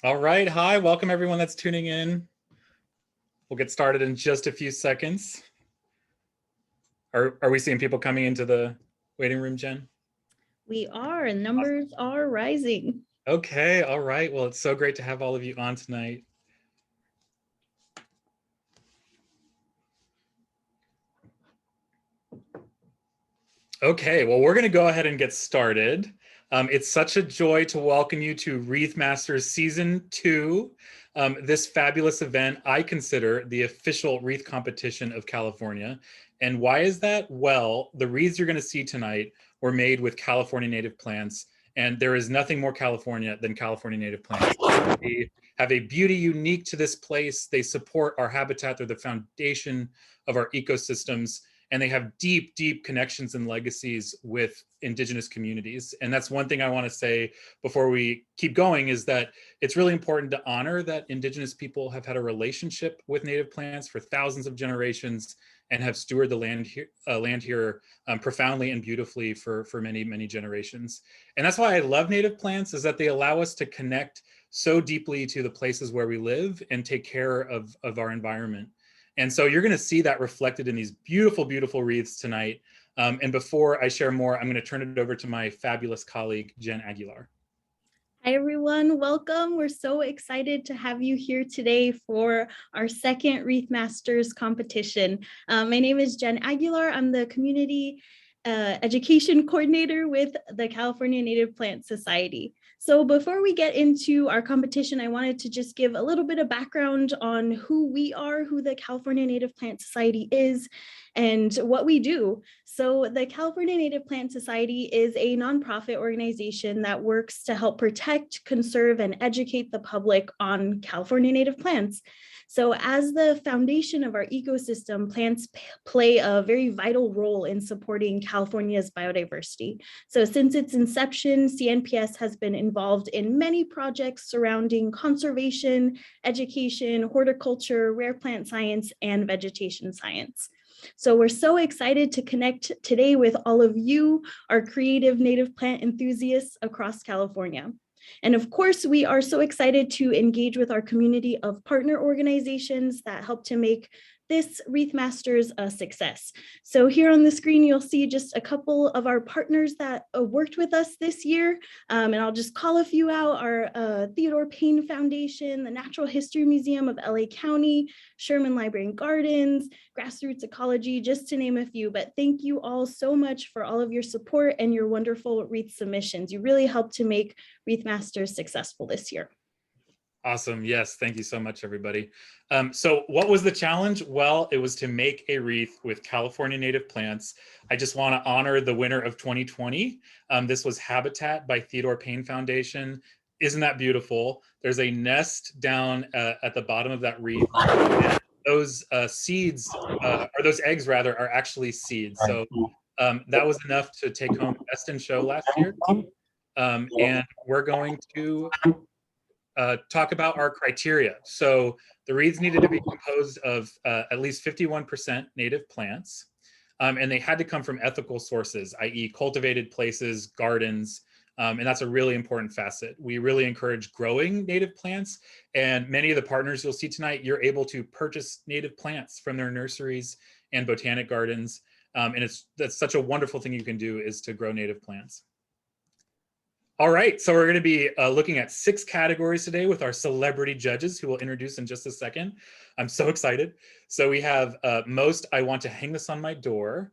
All right, hi, welcome everyone that's tuning in. We'll get started in just a few seconds. Are we seeing people coming into the waiting room, Jen? We are, and numbers are rising. Okay, all right. Well, it's so great to have all of you on tonight. Okay, well, we're going to go ahead and get started. It's such a joy to welcome you to Wreath Masters Season 2. This fabulous event I consider the official wreath competition of California. And why is that? Well, the wreaths you're going to see tonight were made with California native plants, and there is nothing more California than California native plants. They have a beauty unique to this place. They support our habitat. They're the foundation of our ecosystems, and they have deep, deep connections and legacies with Indigenous communities. And that's one thing I want to say before we keep going, is that it's really important to honor that Indigenous people have had a relationship with native plants for thousands of generations and have stewarded the land here profoundly and beautifully for many, many generations. And that's why I love native plants, is that they allow us to connect so deeply to the places where we live and take care of our environment. And so you're going to see that reflected in these beautiful, beautiful wreaths tonight. And before I share more, I'm going to turn it over to my fabulous colleague, Jen Aguilar. Hi, everyone. Welcome. We're so excited to have you here today for our second Wreath Masters competition. My name is Jen Aguilar. I'm the community education coordinator with the California Native Plant Society. So before we get into our competition, I wanted to just give a little bit of background on who we are, who the California Native Plant Society is, and what we do. So the California Native Plant Society is a nonprofit organization that works to help protect, conserve, and educate the public on California native plants. So as the foundation of our ecosystem, plants play a very vital role in supporting California's biodiversity. So since its inception, CNPS has been involved in many projects surrounding conservation, education, horticulture, rare plant science, and vegetation science. So we're so excited to connect today with all of you, our creative native plant enthusiasts across California. And of course, we are so excited to engage with our community of partner organizations that help to make this Wreath Masters a success. So here on the screen, you'll see just a couple of our partners that worked with us this year. And I'll just call a few out: our Theodore Payne Foundation, the Natural History Museum of LA County, Sherman Library and Gardens, Grassroots Ecology, just to name a few. But thank you all so much for all of your support and your wonderful wreath submissions. You really helped to make Wreath Masters successful this year. Awesome. Yes. Thank you so much, everybody. So what was the challenge? Well, it was to make a wreath with California native plants. I just want to honor the winner of 2020. This was Habitat by Theodore Payne Foundation. Isn't that beautiful? There's a nest down at the bottom of that wreath. And those seeds, or those eggs rather, are actually seeds. So that was enough to take home Best in Show last year. And we're going to talk about our criteria. So the wreaths needed to be composed of at least 51% native plants, and they had to come from ethical sources, i.e. cultivated places, gardens, and that's a really important facet. We really encourage growing native plants, and many of the partners you'll see tonight, you're able to purchase native plants from their nurseries and botanic gardens, and that's such a wonderful thing you can do, is to grow native plants. All right, so we're going to be looking at 6 categories today with our celebrity judges, who we'll introduce in just a second. I'm so excited. So we have most I want to hang this on my door,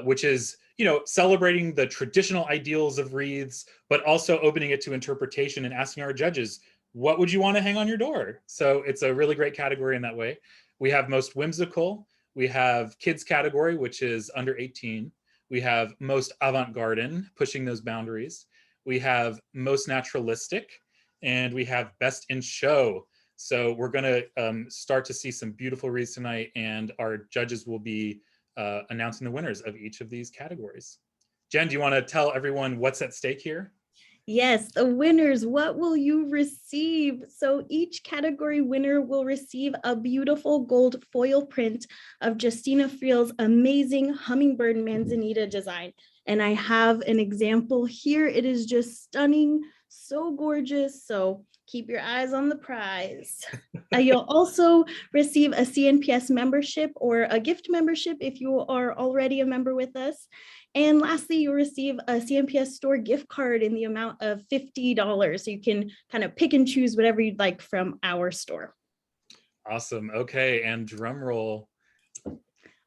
which is, celebrating the traditional ideals of wreaths, but also opening it to interpretation and asking our judges, what would you want to hang on your door? So it's a really great category in that way. We have most whimsical. We have kids category, which is under 18. We have most avant-garde, pushing those boundaries. We have most naturalistic, and we have best in show. So we're going to start to see some beautiful wreaths tonight, and our judges will be announcing the winners of each of these categories. Jen, do you want to tell everyone what's at stake here? Yes, the winners, what will you receive? So each category winner will receive a beautiful gold foil print of Justina Friel's amazing hummingbird manzanita design. And I have an example here. It is just stunning, so gorgeous. So Keep your eyes on the prize. You'll also receive a CNPS membership or a gift membership if you are already a member with us. And lastly, you'll receive a CNPS store gift card in the amount of $50. So you can kind of pick and choose whatever you'd like from our store. Awesome. Okay, and drum roll.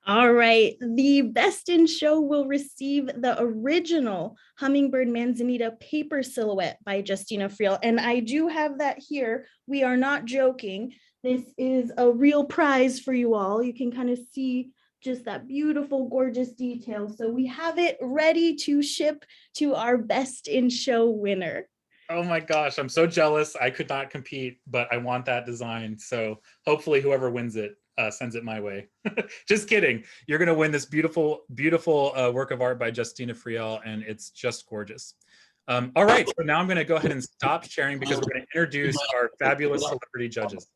All right, the best in show will receive the original Hummingbird Manzanita paper silhouette by Justina Friel. And I do have that here. We are not joking. This is a real prize for you all. You can kind of see just that beautiful, gorgeous detail. So we have it ready to ship to our best in show winner. Oh my gosh, I'm so jealous. I could not compete, but I want that design. So hopefully whoever wins it sends it my way. Just kidding. You're going to win this beautiful, beautiful work of art by Justina Friel, and it's just gorgeous. All right, so now I'm going to go ahead and stop sharing because we're going to introduce our fabulous celebrity judges.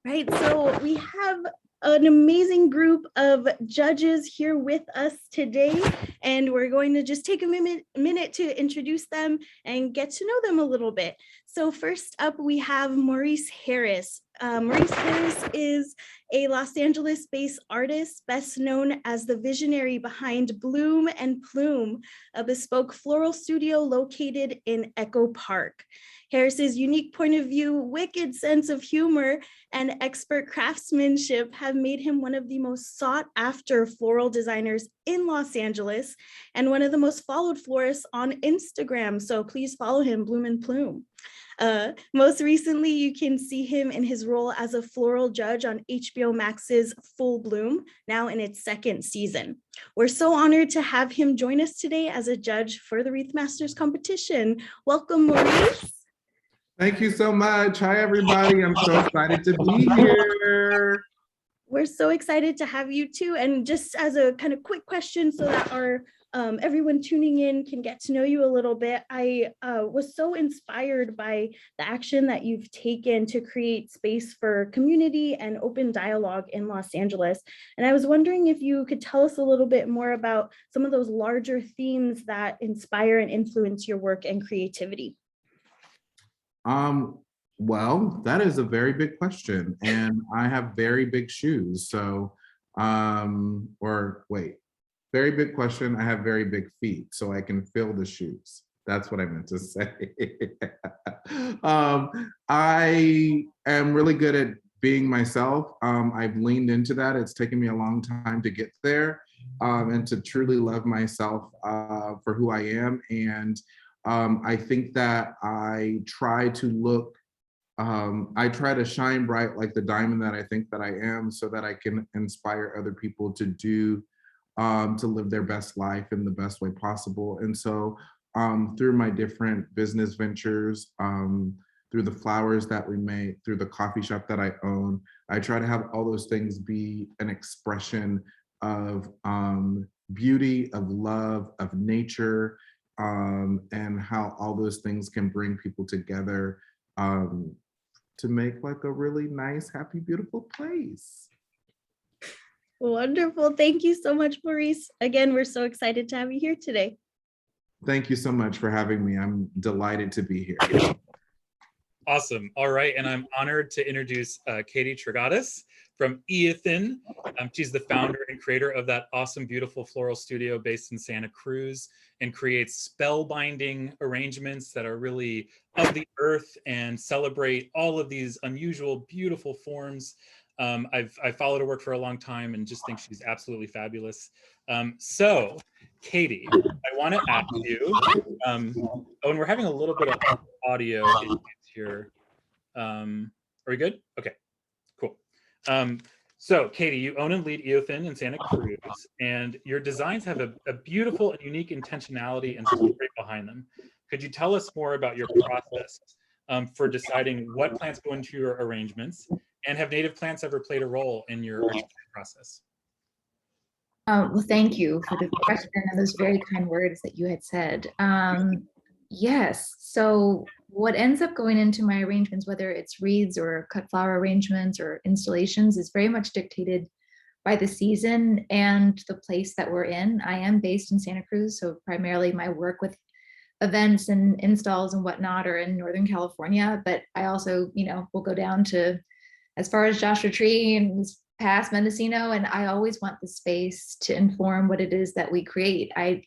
Right, so we have an amazing group of judges here with us today, and we're going to just take a minute to introduce them and get to know them a little bit. So first up, we have Maurice Harris. Maurice Harris is a Los Angeles-based artist, best known as the visionary behind Bloom and Plume, a bespoke floral studio located in Echo Park. Harris's unique point of view, wicked sense of humor, and expert craftsmanship have made him one of the most sought-after floral designers in Los Angeles and one of the most followed florists on Instagram. So please follow him, Bloom and Plume. Most recently, you can see him in his role as a floral judge on HBO Max's Full Bloom, now in its second season. We're so honored to have him join us today as a judge for the Wreath Masters competition. Welcome, Maurice. Thank you so much. Hi, everybody. I'm so excited to be here. We're so excited to have you too. And just as a kind of quick question so that our everyone tuning in can get to know you a little bit, I was so inspired by the action that you've taken to create space for community and open dialogue in Los Angeles. And I was wondering if you could tell us a little bit more about some of those larger themes that inspire and influence your work and creativity. Well, that is a very big question, and I have very big shoes. So, very big question. I have very big feet, so I can fill the shoes. That's what I meant to say. I am really good at being myself. I've leaned into that. It's taken me a long time to get there, and to truly love myself for who I am. And I think that I try to shine bright like the diamond that I think that I am, so that I can inspire other people to live their best life in the best way possible. And so through my different business ventures, through the flowers that we make, through the coffee shop that I own, I try to have all those things be an expression of beauty, of love, of nature, and how all those things can bring people together to make like a really nice, happy, beautiful place. Wonderful. Thank you so much, Maurice. Again, we're so excited to have you here today. Thank you so much for having me. I'm delighted to be here. Awesome. All right. And I'm honored to introduce Katie Chirgotis from Eothen. She's the founder and creator of that awesome, beautiful floral studio based in Santa Cruz, and creates spellbinding arrangements that are really of the earth and celebrate all of these unusual, beautiful forms. I've followed her work for a long time and just think she's absolutely fabulous. So, Katie, I want to ask you, and we're having a little bit of audio issues here. Are we good? Okay, cool. So, Katie, you own and lead Eothen in Santa Cruz, and your designs have a beautiful and unique intentionality and story behind them. Could you tell us more about your process for deciding what plants go into your arrangements? And have native plants ever played a role in your arrangement process? Well, thank you for the question and those very kind words that you had said. Yes, so what ends up going into my arrangements, whether it's wreaths or cut flower arrangements or installations, is very much dictated by the season and the place that we're in. I am based in Santa Cruz, so primarily my work with events and installs and whatnot are in Northern California, but I also, will go down to as far as Joshua Tree and past Mendocino, and I always want the space to inform what it is that we create. I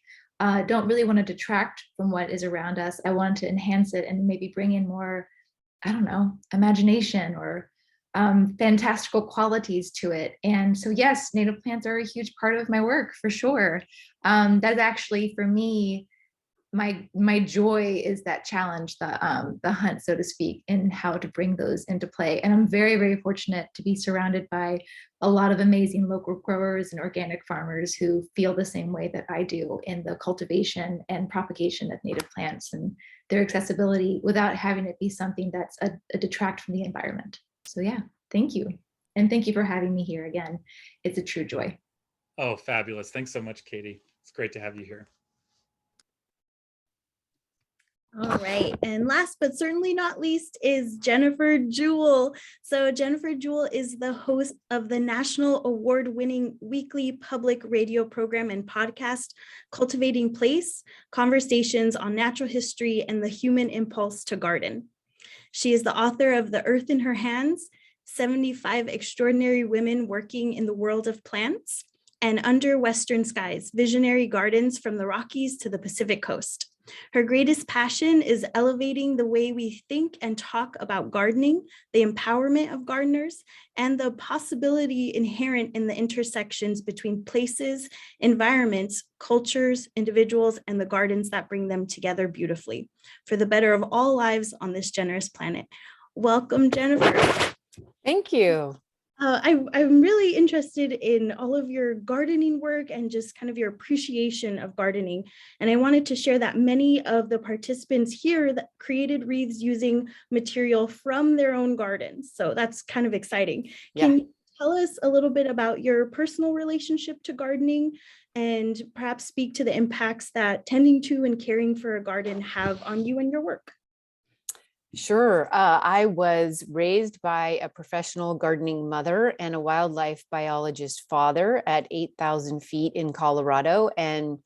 don't really want to detract from what is around us. I want to enhance it and maybe bring in more, I don't know, imagination or fantastical qualities to it. And so, yes, native plants are a huge part of my work for sure. That's actually, for me, my joy is that challenge, the hunt, so to speak, and how to bring those into play. And I'm very, very fortunate to be surrounded by a lot of amazing local growers and organic farmers who feel the same way that I do in the cultivation and propagation of native plants and their accessibility without having it be something that's a detract from the environment. So yeah, thank you. And thank you for having me here again. It's a true joy. Oh, fabulous. Thanks so much, Katie. It's great to have you here. All right, and last but certainly not least is Jennifer Jewell. So Jennifer Jewell is the host of the national award-winning weekly public radio program and podcast, Cultivating Place, Conversations on Natural History and the Human Impulse to Garden. She is the author of The Earth in Her Hands, 75 Extraordinary Women Working in the World of Plants, and Under Western Skies, Visionary Gardens from the Rockies to the Pacific Coast. Her greatest passion is elevating the way we think and talk about gardening, the empowerment of gardeners, and the possibility inherent in the intersections between places, environments, cultures, individuals, and the gardens that bring them together beautifully for the better of all lives on this generous planet. Welcome, Jennifer. Thank you. I'm really interested in all of your gardening work and just kind of your appreciation of gardening. And I wanted to share that many of the participants here that created wreaths using material from their own gardens. So that's kind of exciting. Yeah. Can you tell us a little bit about your personal relationship to gardening and perhaps speak to the impacts that tending to and caring for a garden have on you and your work? Sure. I was raised by a professional gardening mother and a wildlife biologist father at 8,000 feet in Colorado, and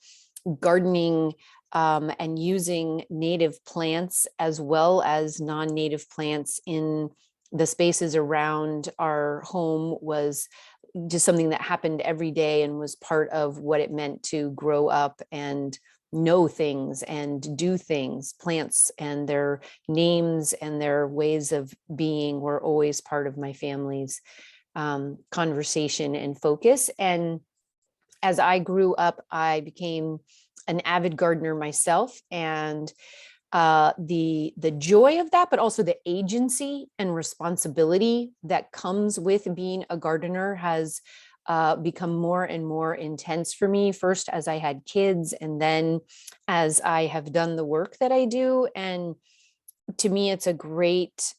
gardening and using native plants as well as non-native plants in the spaces around our home was just something that happened every day and was part of what it meant to grow up and know things and do things. Plants and their names and their ways of being were always part of my family's conversation and focus. And as I grew up, I became an avid gardener myself, and the joy of that, but also the agency and responsibility that comes with being a gardener has become more and more intense for me, first as I had kids, and then as I have done the work that I do. And to me, it's a great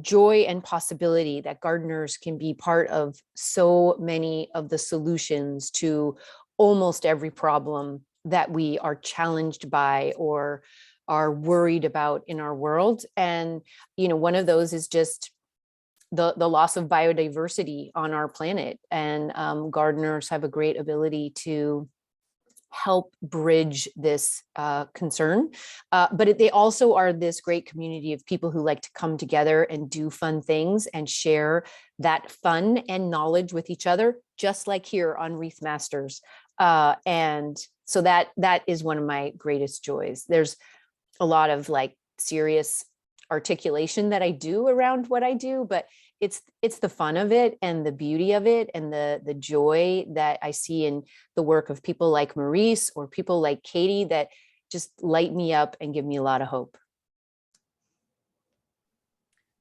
joy and possibility that gardeners can be part of so many of the solutions to almost every problem that we are challenged by or are worried about in our world. And, one of those is just the loss of biodiversity on our planet. And gardeners have a great ability to help bridge this concern. But they also are this great community of people who like to come together and do fun things and share that fun and knowledge with each other, just like here on Wreath Masters. And so that is one of my greatest joys. There's a lot of serious articulation that I do around what I do, but it's the fun of it and the beauty of it and the joy that I see in the work of people like Maurice or people like Katie that just light me up and give me a lot of hope.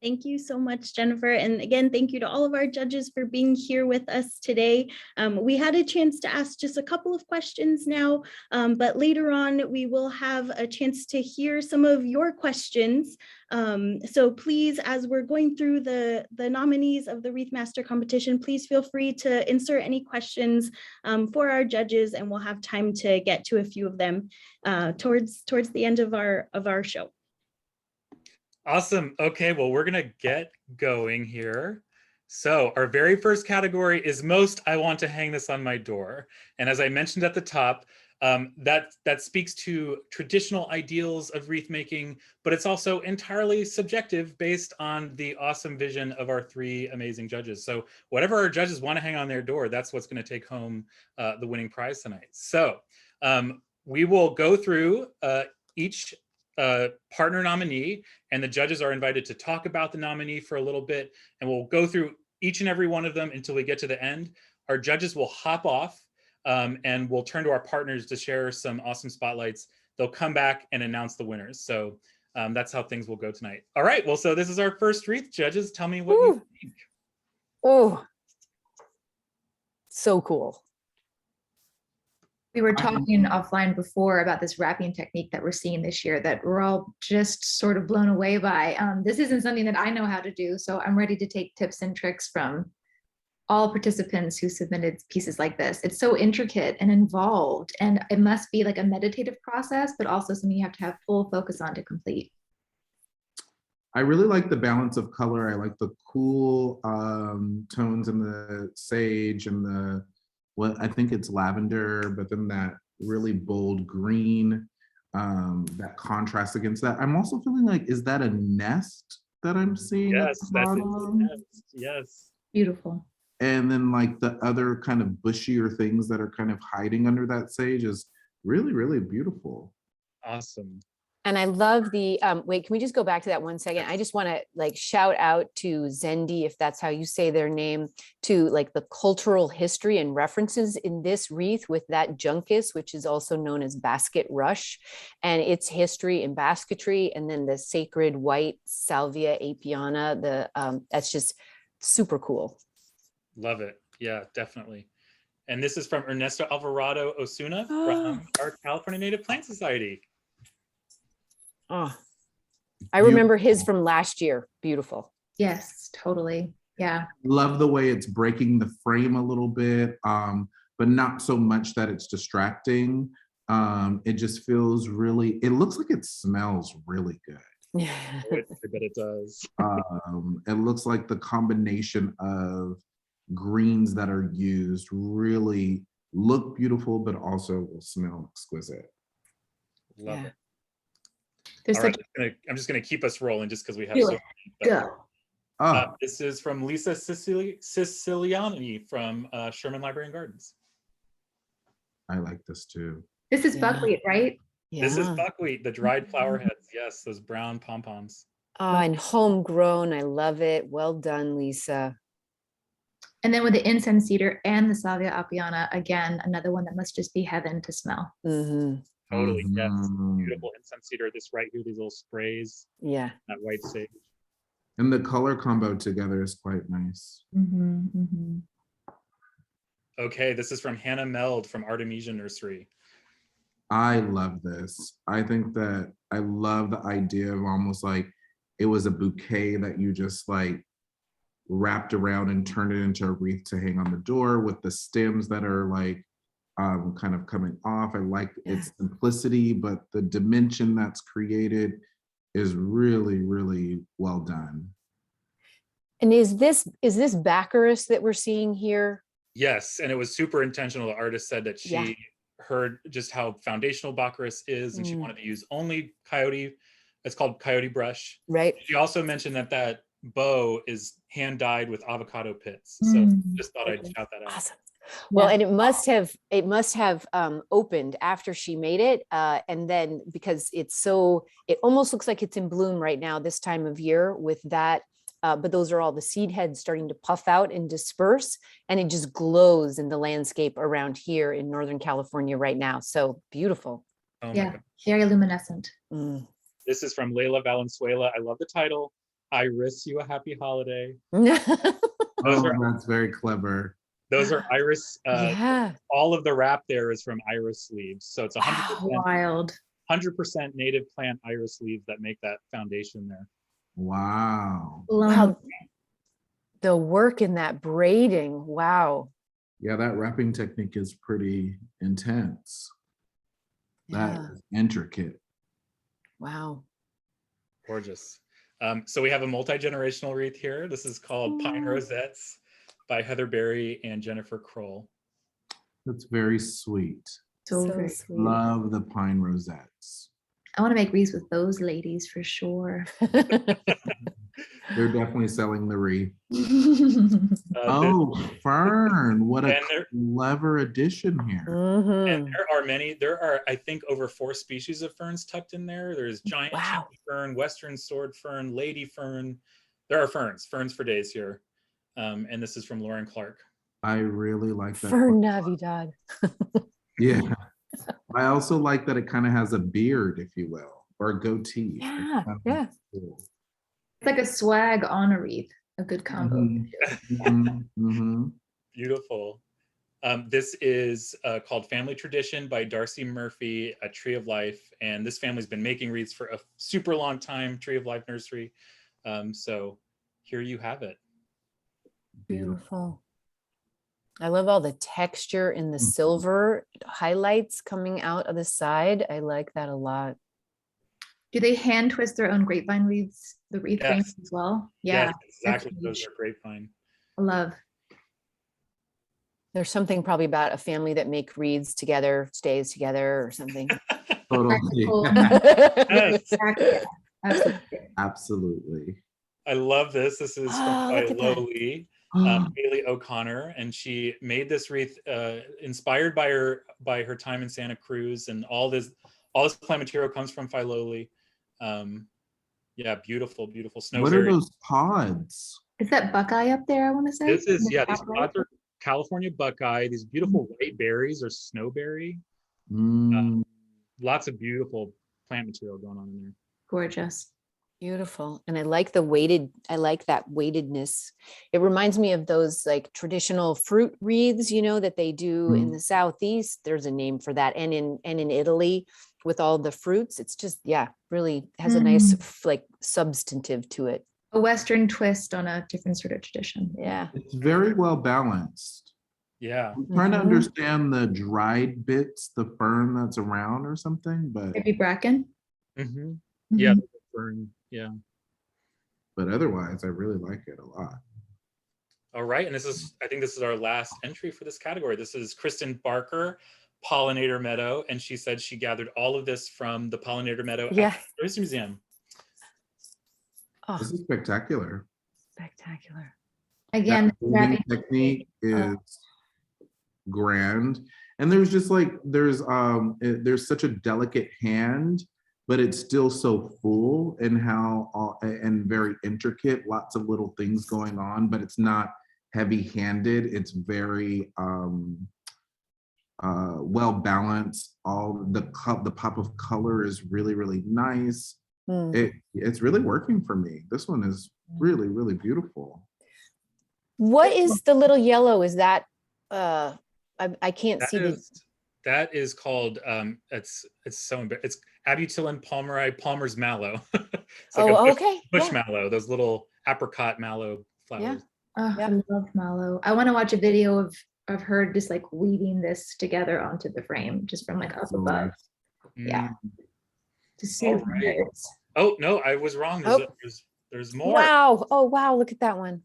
Thank you so much, Jennifer. And again, thank you to all of our judges for being here with us today. We had a chance to ask just a couple of questions now, but later on, we will have a chance to hear some of your questions. So please, as we're going through the nominees of the Wreath Master competition, please feel free to insert any questions for our judges, and we'll have time to get to a few of them towards the end of our show. Awesome. Okay, well, we're going to get going here. So our very first category is most I want to hang this on my door. And as I mentioned at the top, that speaks to traditional ideals of wreath making, but it's also entirely subjective based on the awesome vision of our three amazing judges. So whatever our judges want to hang on their door, that's what's going to take home the winning prize tonight. So we will go through each partner nominee, and the judges are invited to talk about the nominee for a little bit, and we'll go through each and every one of them until we get to the end. Our judges will hop off, and we'll turn to our partners to share some awesome spotlights. They'll come back and announce the winners. So that's how things will go tonight. All right, well, so this is our first wreath. Judges, tell me what you think. Oh, so cool. We were talking offline before about this wrapping technique that we're seeing this year that we're all just sort of blown away by. This isn't something that I know how to do, so I'm ready to take tips and tricks from all participants who submitted pieces like this. It's so intricate and involved, and it must be like a meditative process, but also something you have to have full focus on to complete. I really like the balance of color. I like the cool tones in the sage and the, what I think it's lavender, but then that really bold green, that contrast against that. I'm also feeling like, is that a nest that I'm seeing? Yes, that's a nest. Yes. Beautiful. And then like the other kind of bushier things that are kind of hiding under that sage is really, really beautiful. Awesome. And I love the, wait, can we just go back to that 1 second? I just want to like shout out to Zendi, if that's how you say their name, to like the cultural history and references in this wreath with that juncus, which is also known as basket rush, and its history in basketry, and then the sacred white Salvia apiana, that's just super cool. Love it. Yeah, definitely. And this is from Ernesto Alvarado Osuna from our California Native Plant Society. Oh, I remember his from last year. Beautiful. Yes, totally. Yeah. Love the way it's breaking the frame a little bit, but not so much that it's distracting. It just feels really, it looks like it smells really good. Yeah. I bet it does. It looks like the combination of greens that are used really look beautiful, but also will smell exquisite. Love it. There's All such right, I'm just going to keep us rolling just because we have Do so it. many. Go. This is from Lisa Siciliani from Sherman Library and Gardens. I like this too. This is buckwheat, right? Yeah. This is buckwheat, the dried flower heads. Yes, those brown pom-poms. Oh, and homegrown. I love it. Well done, Lisa. And then with the incense cedar and the Salvia apiana, again, another one that must just be heaven to smell. Mm-hmm. Totally, yes. Mhm. Beautiful incense cedar. This right here, these little sprays, Yeah. that white sage. And the color combo together is quite nice. Okay, this is from Hannah Meld from Artemisia Nursery. I love this. I think that I love the idea of almost like it was a bouquet that you just like wrapped around and turned it into a wreath to hang on the door with the stems that are like kind of coming off. I like its simplicity, but the dimension that's created is really, really well done. And is this Baccharis that we're seeing here? Yes, and it was super intentional. The artist said that she heard just how foundational Baccharis is, and she wanted to use only coyote. It's called coyote brush. Right. She also mentioned that bow is hand dyed with avocado pits. So just thought I'd shout that out. Awesome. Well, and it must have opened after she made it, and then because it almost looks like it's in bloom right now this time of year with that. But those are all the seed heads starting to puff out and disperse, and it just glows in the landscape around here in Northern California right now. So beautiful. Oh my Yeah, God. very luminescent. This is from Leila Valenzuela. I love the title. I wish you a happy holiday. That's very clever. Those are iris. Yeah. All of the wrap there is from iris leaves. So it's 100%, Wild. 100% native plant iris leaves that make that foundation there. Wow. Wow. The work in that braiding. Wow. Yeah, that wrapping technique is pretty intense. That Yeah. is intricate. Wow. Gorgeous. So we have a multi-generational wreath here. This is called Pine Rosettes by Heather Berry and Jennifer Kroll. That's very sweet. So So very sweet. Love the pine rosettes. I want to make wreaths with those ladies for sure. They're definitely selling the wreath. The- Oh, fern. What a And there- clever addition here. And Mhm. there are, I think, over 4 species of ferns tucked in there. There's giant Wow. chain fern, western sword fern, lady fern. There are ferns for days here. And this is from Lauren Clark. I really like that. For Navidad. Yeah. I also like that it kind of has a beard, if you will, or a goatee. Yeah, It's kind of yeah. cool. It's like a swag on a wreath, a good combo. Mhm. Mhm, mhm. Beautiful. This is called Family Tradition by Darcy Murphy, a Tree of Life. And this family's been making wreaths for a super long time, Tree of Life Nursery. So here you have it. Beautiful. I love all the texture in the silver highlights coming out of the side. I like that a lot. Do they hand twist their own grapevine wreaths, the wreath Yes. frames as well? Yeah, Yes, exactly. that's Those huge. are grapevine. I love. There's something probably about a family that make wreaths together, stays together or something. Totally. Practical. Yes. Exactly. Yeah, absolutely. Absolutely. I love this. This is from Look at that. Philo Haley O'Connor, and she made this wreath inspired by her time in Santa Cruz, and all this plant material comes from Philo. Yeah, beautiful, beautiful What are snowberry. those pods? Is that Buckeye up there, I want to say? This is In the these top right? pods are California buckeye. These beautiful white berries are snowberry. Mm, Lots of beautiful plant material going on in there. Gorgeous. Beautiful. And I like that weightedness. It reminds me of those like traditional fruit wreaths, that they do in the Southeast. There's a name for that. And in Italy with all the fruits, it's just, really has a nice like substantive to it. A Western twist on a different sort of tradition. Yeah. it's very well balanced. Yeah. I'm trying to Mhm. understand the dried bits, the fern that's around or something, but Maybe bracken. Mm-hmm. Mhm. Yeah. Fern. Yeah. otherwise, I really like it a lot. All right, and I think this is our last entry for this category. This is Kristen Barker, Pollinator Meadow, and she said she gathered all of this from the Pollinator Meadow Yeah. at the Nurseries Museum. Oh, This is spectacular. spectacular. Again, That weaving technique is grand, and there's just like there's such a delicate hand, but it's still so full and and very intricate. Lots of little things going on, but it's not heavy-handed. It's very well balanced. All the pop of color is really, really nice. Mm. It's really working for me. This one is really, really beautiful. What is the little yellow? Is that I can't see That is called it's Abutilon palmeri, Palmer's mallow. It's like a okay. bush Yeah. mallow, those little apricot mallow flowers. Oh, Yeah. I love mallow. I want to watch a video of her just like weaving this together onto the frame, just from like up above. Yeah. To see All the right. layers. Oh no, I was wrong. There's more. Wow. Oh wow, look at that one.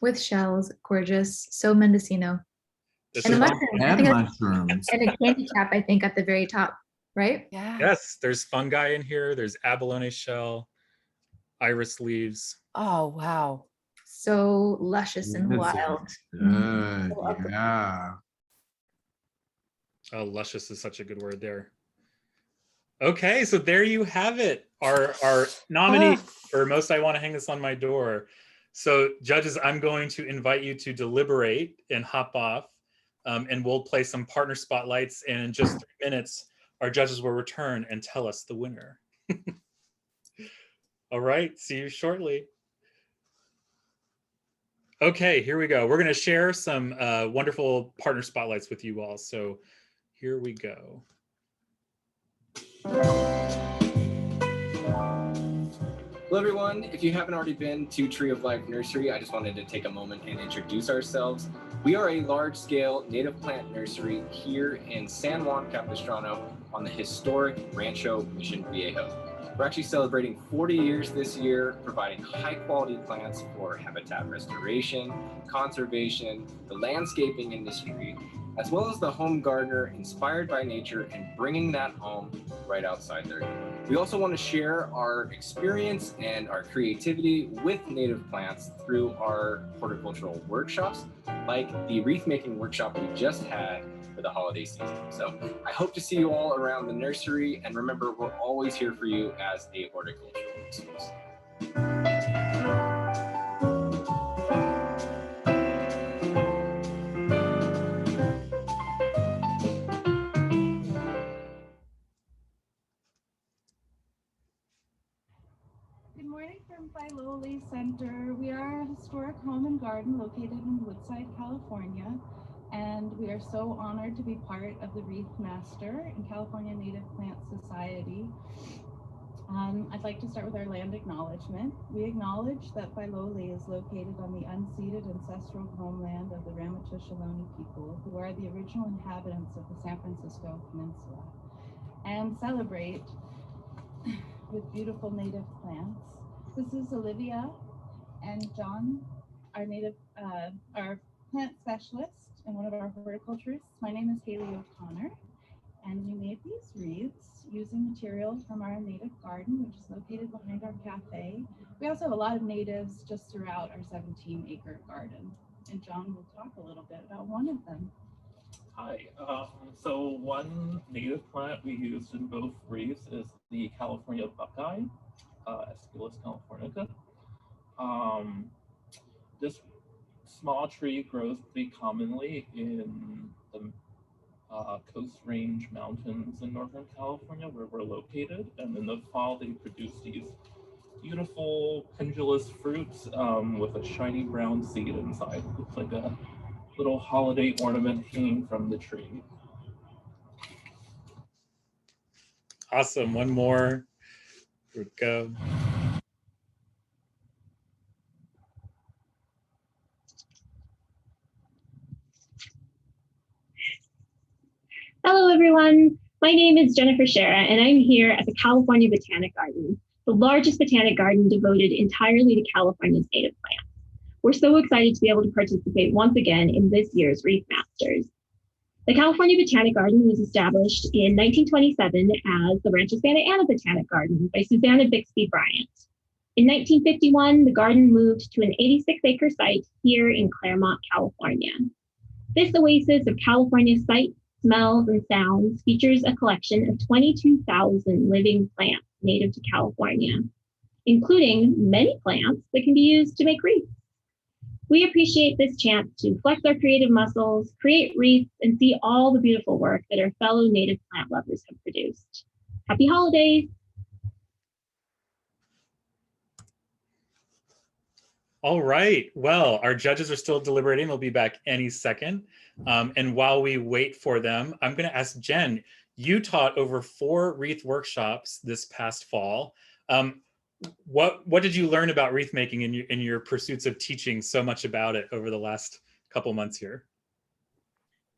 With shells, gorgeous. So Mendocino. This And is a on- mushroom. I And think mushrooms. and a candy cap, I think, at the very top, right? Yeah. Yes, there's fungi in here. There's abalone shell, iris leaves. Oh wow. So luscious and This is wild. Good, yeah. Oh, luscious is such a good word there. Okay, so there you have it. Our nominee for most I want to hang this on my door. So judges, I'm going to invite you to deliberate and hop off, and we'll play some partner spotlights. And in just 3 minutes, our judges will return and tell us the winner. All right, see you shortly. Okay, here we go. We're going to share some wonderful partner spotlights with you all. So here we go. Hello everyone, if you haven't already been to Tree of Life Nursery, I just wanted to take a moment and introduce ourselves. We are a large-scale native plant nursery here in San Juan Capistrano on the historic Rancho Mission Viejo. We're actually celebrating 40 years this year, providing high-quality plants for habitat restoration, conservation, the landscaping industry, as well as the home gardener inspired by nature and bringing that home right outside their door. We also want to share our experience and our creativity with native plants through our horticultural workshops, like the wreath making workshop we just had for the holiday season. So I hope to see you all around the nursery, and remember, we're always here for you as a horticultural resource. Good morning from Filoli Center. We are a historic home and garden located in Woodside, California, and we are so honored to be part of the Wreath Master and California Native Plant Society. I'd like to start with our land acknowledgement. We acknowledge that Filoli is located on the unceded ancestral homeland of the Ramaytush Ohlone people, who are the original inhabitants of the San Francisco Peninsula, and celebrate with beautiful native plants. This is Olivia and John, our plant specialist and one of our horticulturists. My name is Haley O'Connor, and we made these wreaths using material from our native garden, which is located behind our cafe. We also have a lot of natives just throughout our 17-acre garden, and John will talk a little bit about one of them. Hi, so one native plant we used in both wreaths is the California buckeye, Aesculus californica. This small tree grows pretty commonly in the Coast Range Mountains in Northern California, where we're located. And in the fall, they produce these beautiful pendulous fruits with a shiny brown seed inside. It looks like a little holiday ornament hanging from the tree. Awesome. One more. Here we go. Hello, everyone. My name is Jennifer Jewell, and I'm here at the California Botanic Garden, the largest botanic garden devoted entirely to California's native plants. We're so excited to be able to participate once again in this year's Wreath Masters. The California Botanic Garden was established in 1927 as the Rancho Santa Ana Botanic Garden by Susanna Bixby Bryant. In 1951, the garden moved to an 86-acre site here in Claremont, California. This oasis of California sights, smells, and sounds features a collection of 22,000 living plants native to California, including many plants that can be used to make wreaths. We appreciate this chance to flex our creative muscles, create wreaths, and see all the beautiful work that our fellow native plant lovers have produced. Happy holidays! All right. Well, our judges are still deliberating. They'll be back any second. And while we wait for them, I'm going to ask Jen. You taught over 4 wreath workshops this past fall. What did you learn about wreath making in your pursuits of teaching so much about it over the last couple months here?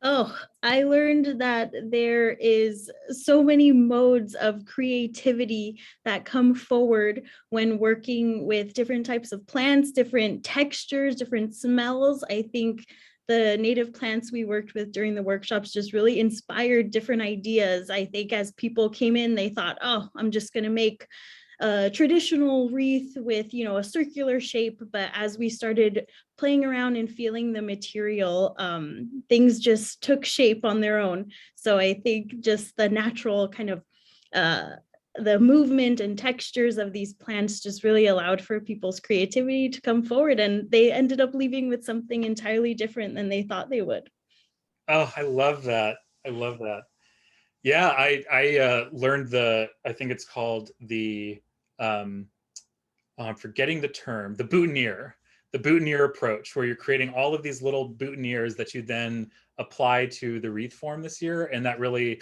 Oh, I learned that there is so many modes of creativity that come forward when working with different types of plants, different textures, different smells. I think the native plants we worked with during the workshops just really inspired different ideas. I think as people came in, they thought, oh, I'm just going to make a traditional wreath with, a circular shape. But as we started playing around and feeling the material, things just took shape on their own. So I think just the natural kind of the movement and textures of these plants just really allowed for people's creativity to come forward, and they ended up leaving with something entirely different than they thought they would. Oh, I love that. I love that. Yeah, I learned I think it's called the, I'm forgetting the term, the boutonniere approach, where you're creating all of these little boutonnieres that you then apply to the wreath form this year. And that really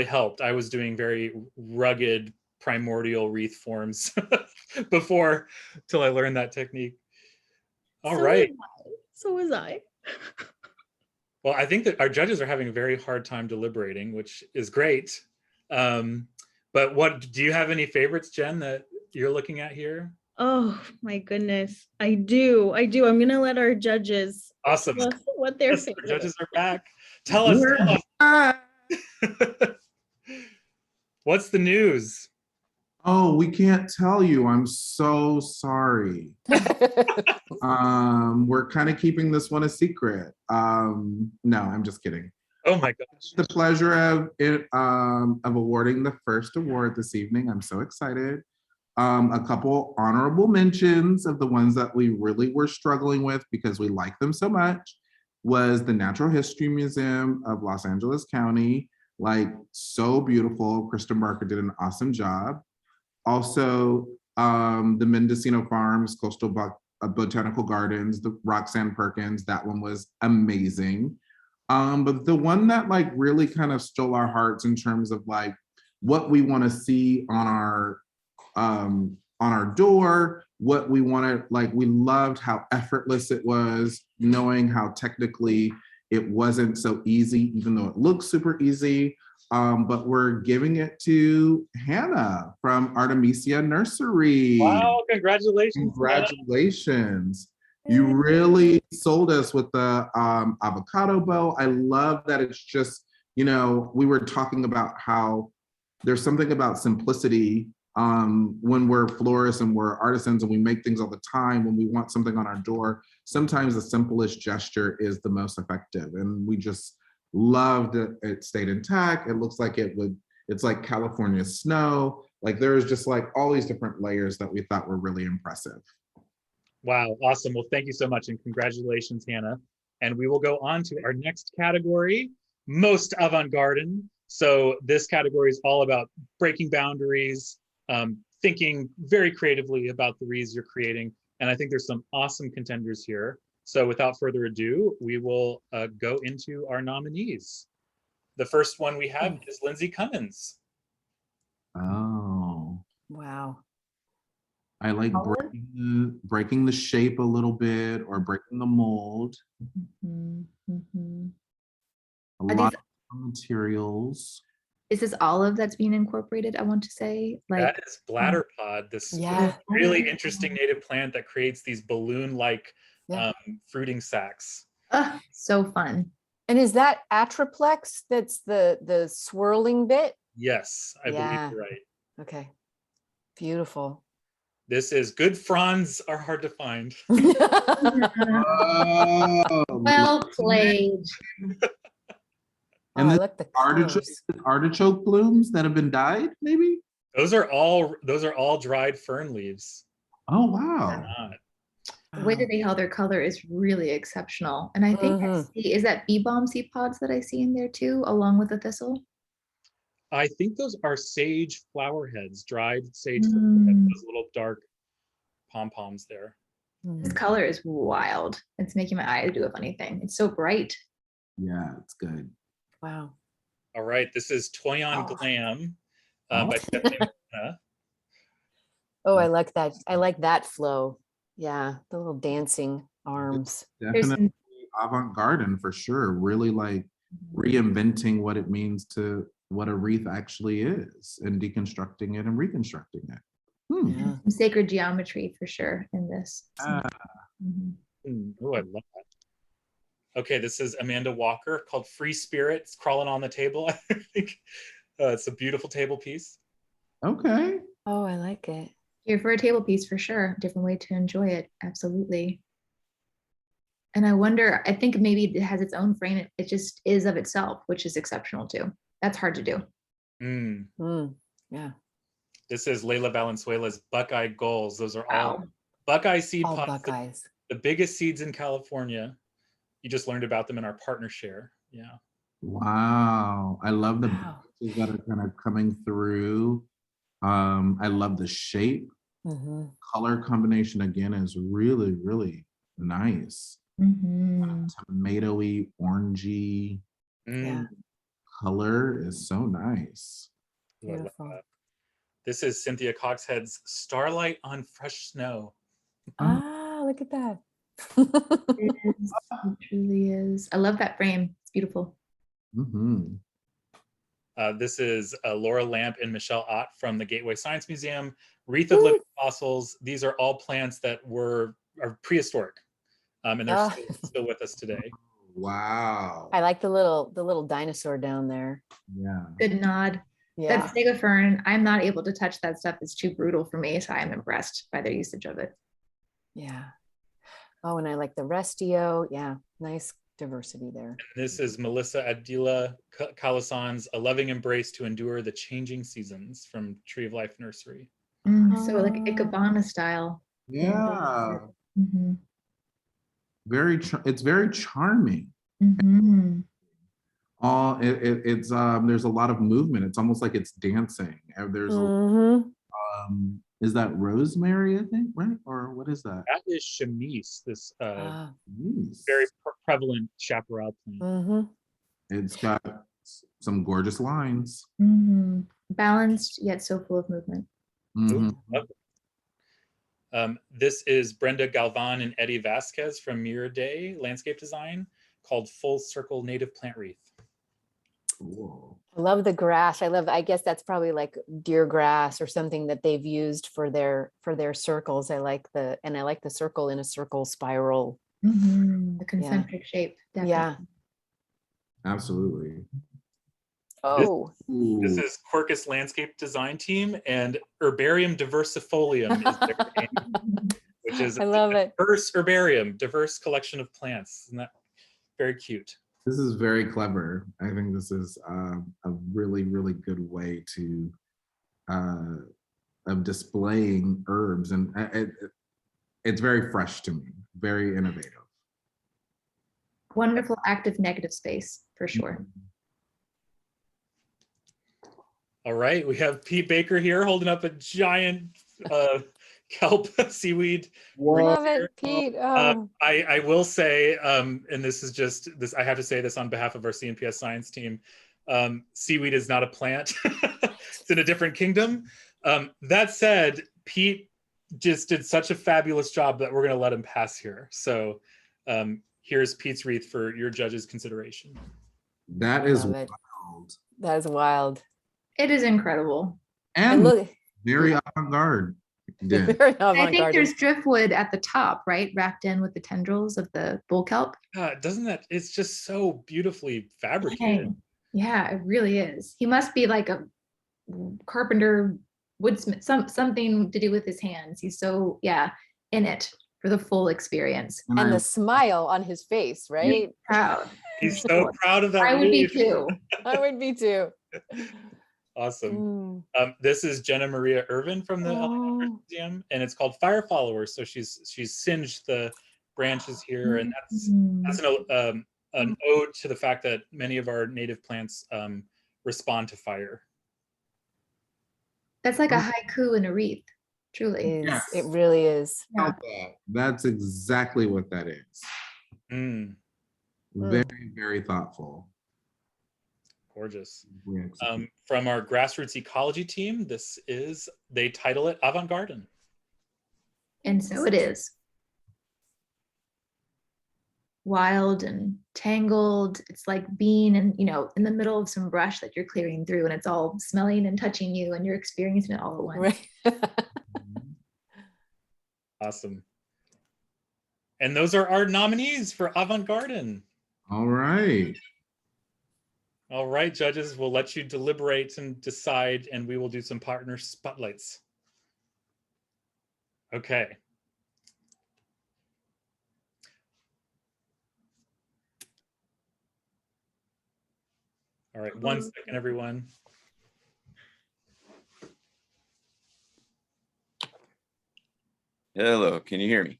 helped. I was doing very rugged primordial wreath forms before till I learned that technique. All So right. was I. Well, I think that our judges are having a very hard time deliberating, which is great. But what do you have any favorites, Jen, that you're looking at here? Oh my goodness. I do. I'm gonna let our judges Awesome. tell us what their Yes, our favorite judges is. are back. Tell us. What's the news? Oh, we can't tell you. I'm so sorry. We're kind of keeping this one a secret. No, I'm just kidding. Oh my gosh. The pleasure of awarding the first award this evening. I'm so excited. A couple honorable mentions of the ones that we really were struggling with because we like them so much was the Natural History Museum of Los Angeles County. Like, so beautiful. Kristen Barker did an awesome job. Also, the Mendocino Farms Coastal Botanical Gardens, the Roxanne Perkins, that one was amazing. But the one that like really kind of stole our hearts in terms of like what we want to see on our door, what we wanted, like we loved how effortless it was, knowing how technically it wasn't so easy, even though it looks super easy. But we're giving it to Hannah from Artemisia Nursery. Wow, congratulations. Congratulations. You really sold us with the avocado bow. I love that it's just, you know, we were talking about how there's something about simplicity when we're florists and we're artisans and we make things all the time. When we want something on our door, sometimes the simplest gesture is the most effective. And we just loved that it stayed intact. It looks like it's like California snow. Like there's just like all these different layers that we thought were really impressive. Wow, awesome. Well, thank you so much and congratulations, Hannah. And we will go on to our next category, most avant-garde. So this category is all about breaking boundaries, thinking very creatively about the wreaths you're creating. And I think there's some awesome contenders here. So without further ado, we will go into our nominees. The first one we have is Lindsay Cummins. Oh. Wow. I like breaking the shape a little bit or breaking the mold. A lot of materials. Is this olive that's being incorporated? I want to say, like, that is bladder pod, this really interesting native plant that creates these balloon-like fruiting sacs. So fun. And is that atriplex? That's the swirling bit? Yes, I believe you're right. Okay, beautiful. This is good fronds are hard to find. Well played. And I like the artichoke blooms that have been dyed, maybe? Those are all dried fern leaves. Oh wow. The way that they held their color is really exceptional. And I think I see, is that bee balm seed pods that I see in there too, along with the thistle? I think those are sage flower heads, dried sage flower heads, those little dark pom-poms there. This color is wild. It's making my eyes do a funny thing. It's so bright. Yeah, it's good. Wow. All right, this is Toyon Glam by Stephanie McKenna. Oh, I like that. I like that flow. Yeah, the little dancing arms. Definitely avant-garde for sure. Really like reinventing what it means to what a wreath actually is and deconstructing it and reconstructing it. Some sacred geometry for sure in this. Oh, I love that. Okay, this is Amanda Walker called Free Spirits Crawling on the Table. I think it's a beautiful table piece. Okay. Oh, I like it. Here for a table piece for sure. Different way to enjoy it. Absolutely. And I wonder, I think maybe it has its own frame. It just is of itself, which is exceptional too. That's hard to do. Yeah. This is Leila Valenzuela's Buckeye Goals. Those are all Buckeye seed pods. Buckeyes. The biggest seeds in California. You just learned about them in our partner share. Yeah. Wow. I love the branches that are kind of coming through. I love the shape. Color combination again is really, really nice. Tomatoey, orangey. Color is so nice. Beautiful. This is Cynthia Coxhead's Starlight on Fresh Snow. Ah, look at that. It is, it truly is. I love that frame. It's beautiful. Mhm. This is Laura Lamp and Michelle Ott from the Gateway Science Museum. Wreath of Living Fossils. These are all plants that are prehistoric, and they're still with us today. Wow. I like the little dinosaur down there. Yeah. Good nod. Yeah. That Stega fern, I'm not able to touch that stuff. It's too brutal for me, so I'm impressed by their usage of it. Yeah. Oh, and I like the Restio. Yeah, nice diversity there. This is Melissa Adila Calasan's A Loving Embrace to Endure the Changing Seasons from Tree of Life Nursery. So like Ikebana style. Yeah. Mhm. It's very charming. Mhm. It's there's a lot of movement. It's almost like it's dancing. And there's is that rosemary, I think, right? Or what is that? That is chamise, this Chamise. very prevalent chaparral plant. It's got some gorgeous lines. Mhm. Balanced yet so full of movement. Mhm. This is Brenda Galvan and Eddie Vasquez from Mirror Day Landscape Design, called Full Circle Native Plant Wreath. Cool. I love the grass. I guess that's probably like deer grass or something that they've used for their circles. I like the circle in a circle spiral. The concentric shape. Definitely. Yeah. Absolutely. Oh. This is Quercus Landscape Design Team, and Herbarium Diversifolium is their name, which is I love it. Diverse herbarium, diverse collection of plants. Isn't that very cute? This is very clever. I think this is a really, really good way to of displaying herbs, and it's very fresh to me, very innovative. Wonderful active negative space for sure. All right, we have Pete Baker here holding up a giant kelp seaweed. Love it, Pete. Oh. I will say, and this is just this, I have to say this on behalf of our CNPS science team, seaweed is not a plant. It's in a different kingdom. That said, Pete just did such a fabulous job that we're going to let him pass here. So here's Pete's wreath for your judge's consideration. That is Love it. wild. That is wild. It is incredible. And look, very avant-garde. Yeah. very I think avant-garde. there's driftwood at the top, right? Wrapped in with the tendrils of the bull kelp. Doesn't that, it's just so beautifully fabricated. Dang. Yeah, it really is. He must be like a carpenter, woodsmith, something to do with his hands. He's so, in it for the full experience. And the smile on his face, right? Proud. He's so proud of that. I would be wreath. too. I would be too. Awesome. This is Jenna Maria Irvin from the LA Museum, and it's called Fire Followers. So she's singed the branches here, and that's an ode to the fact that many of our native plants respond to fire. That's like a haiku in a wreath, truly. Yes. It really is. Yeah. That's exactly what that is. Very, very thoughtful. Gorgeous. From our grassroots ecology team, they title it Avant-Garde. And so it is. Wild and tangled. It's like being in the middle of some brush that you're clearing through, and it's all smelling and touching you, and you're experiencing it all at once. Right. Awesome. And those are our nominees for Avant-Garde. All right. All right, judges, we'll let you deliberate and decide, and we will do some partner spotlights. Okay. All right, 1 second, everyone. Hello, can you hear me?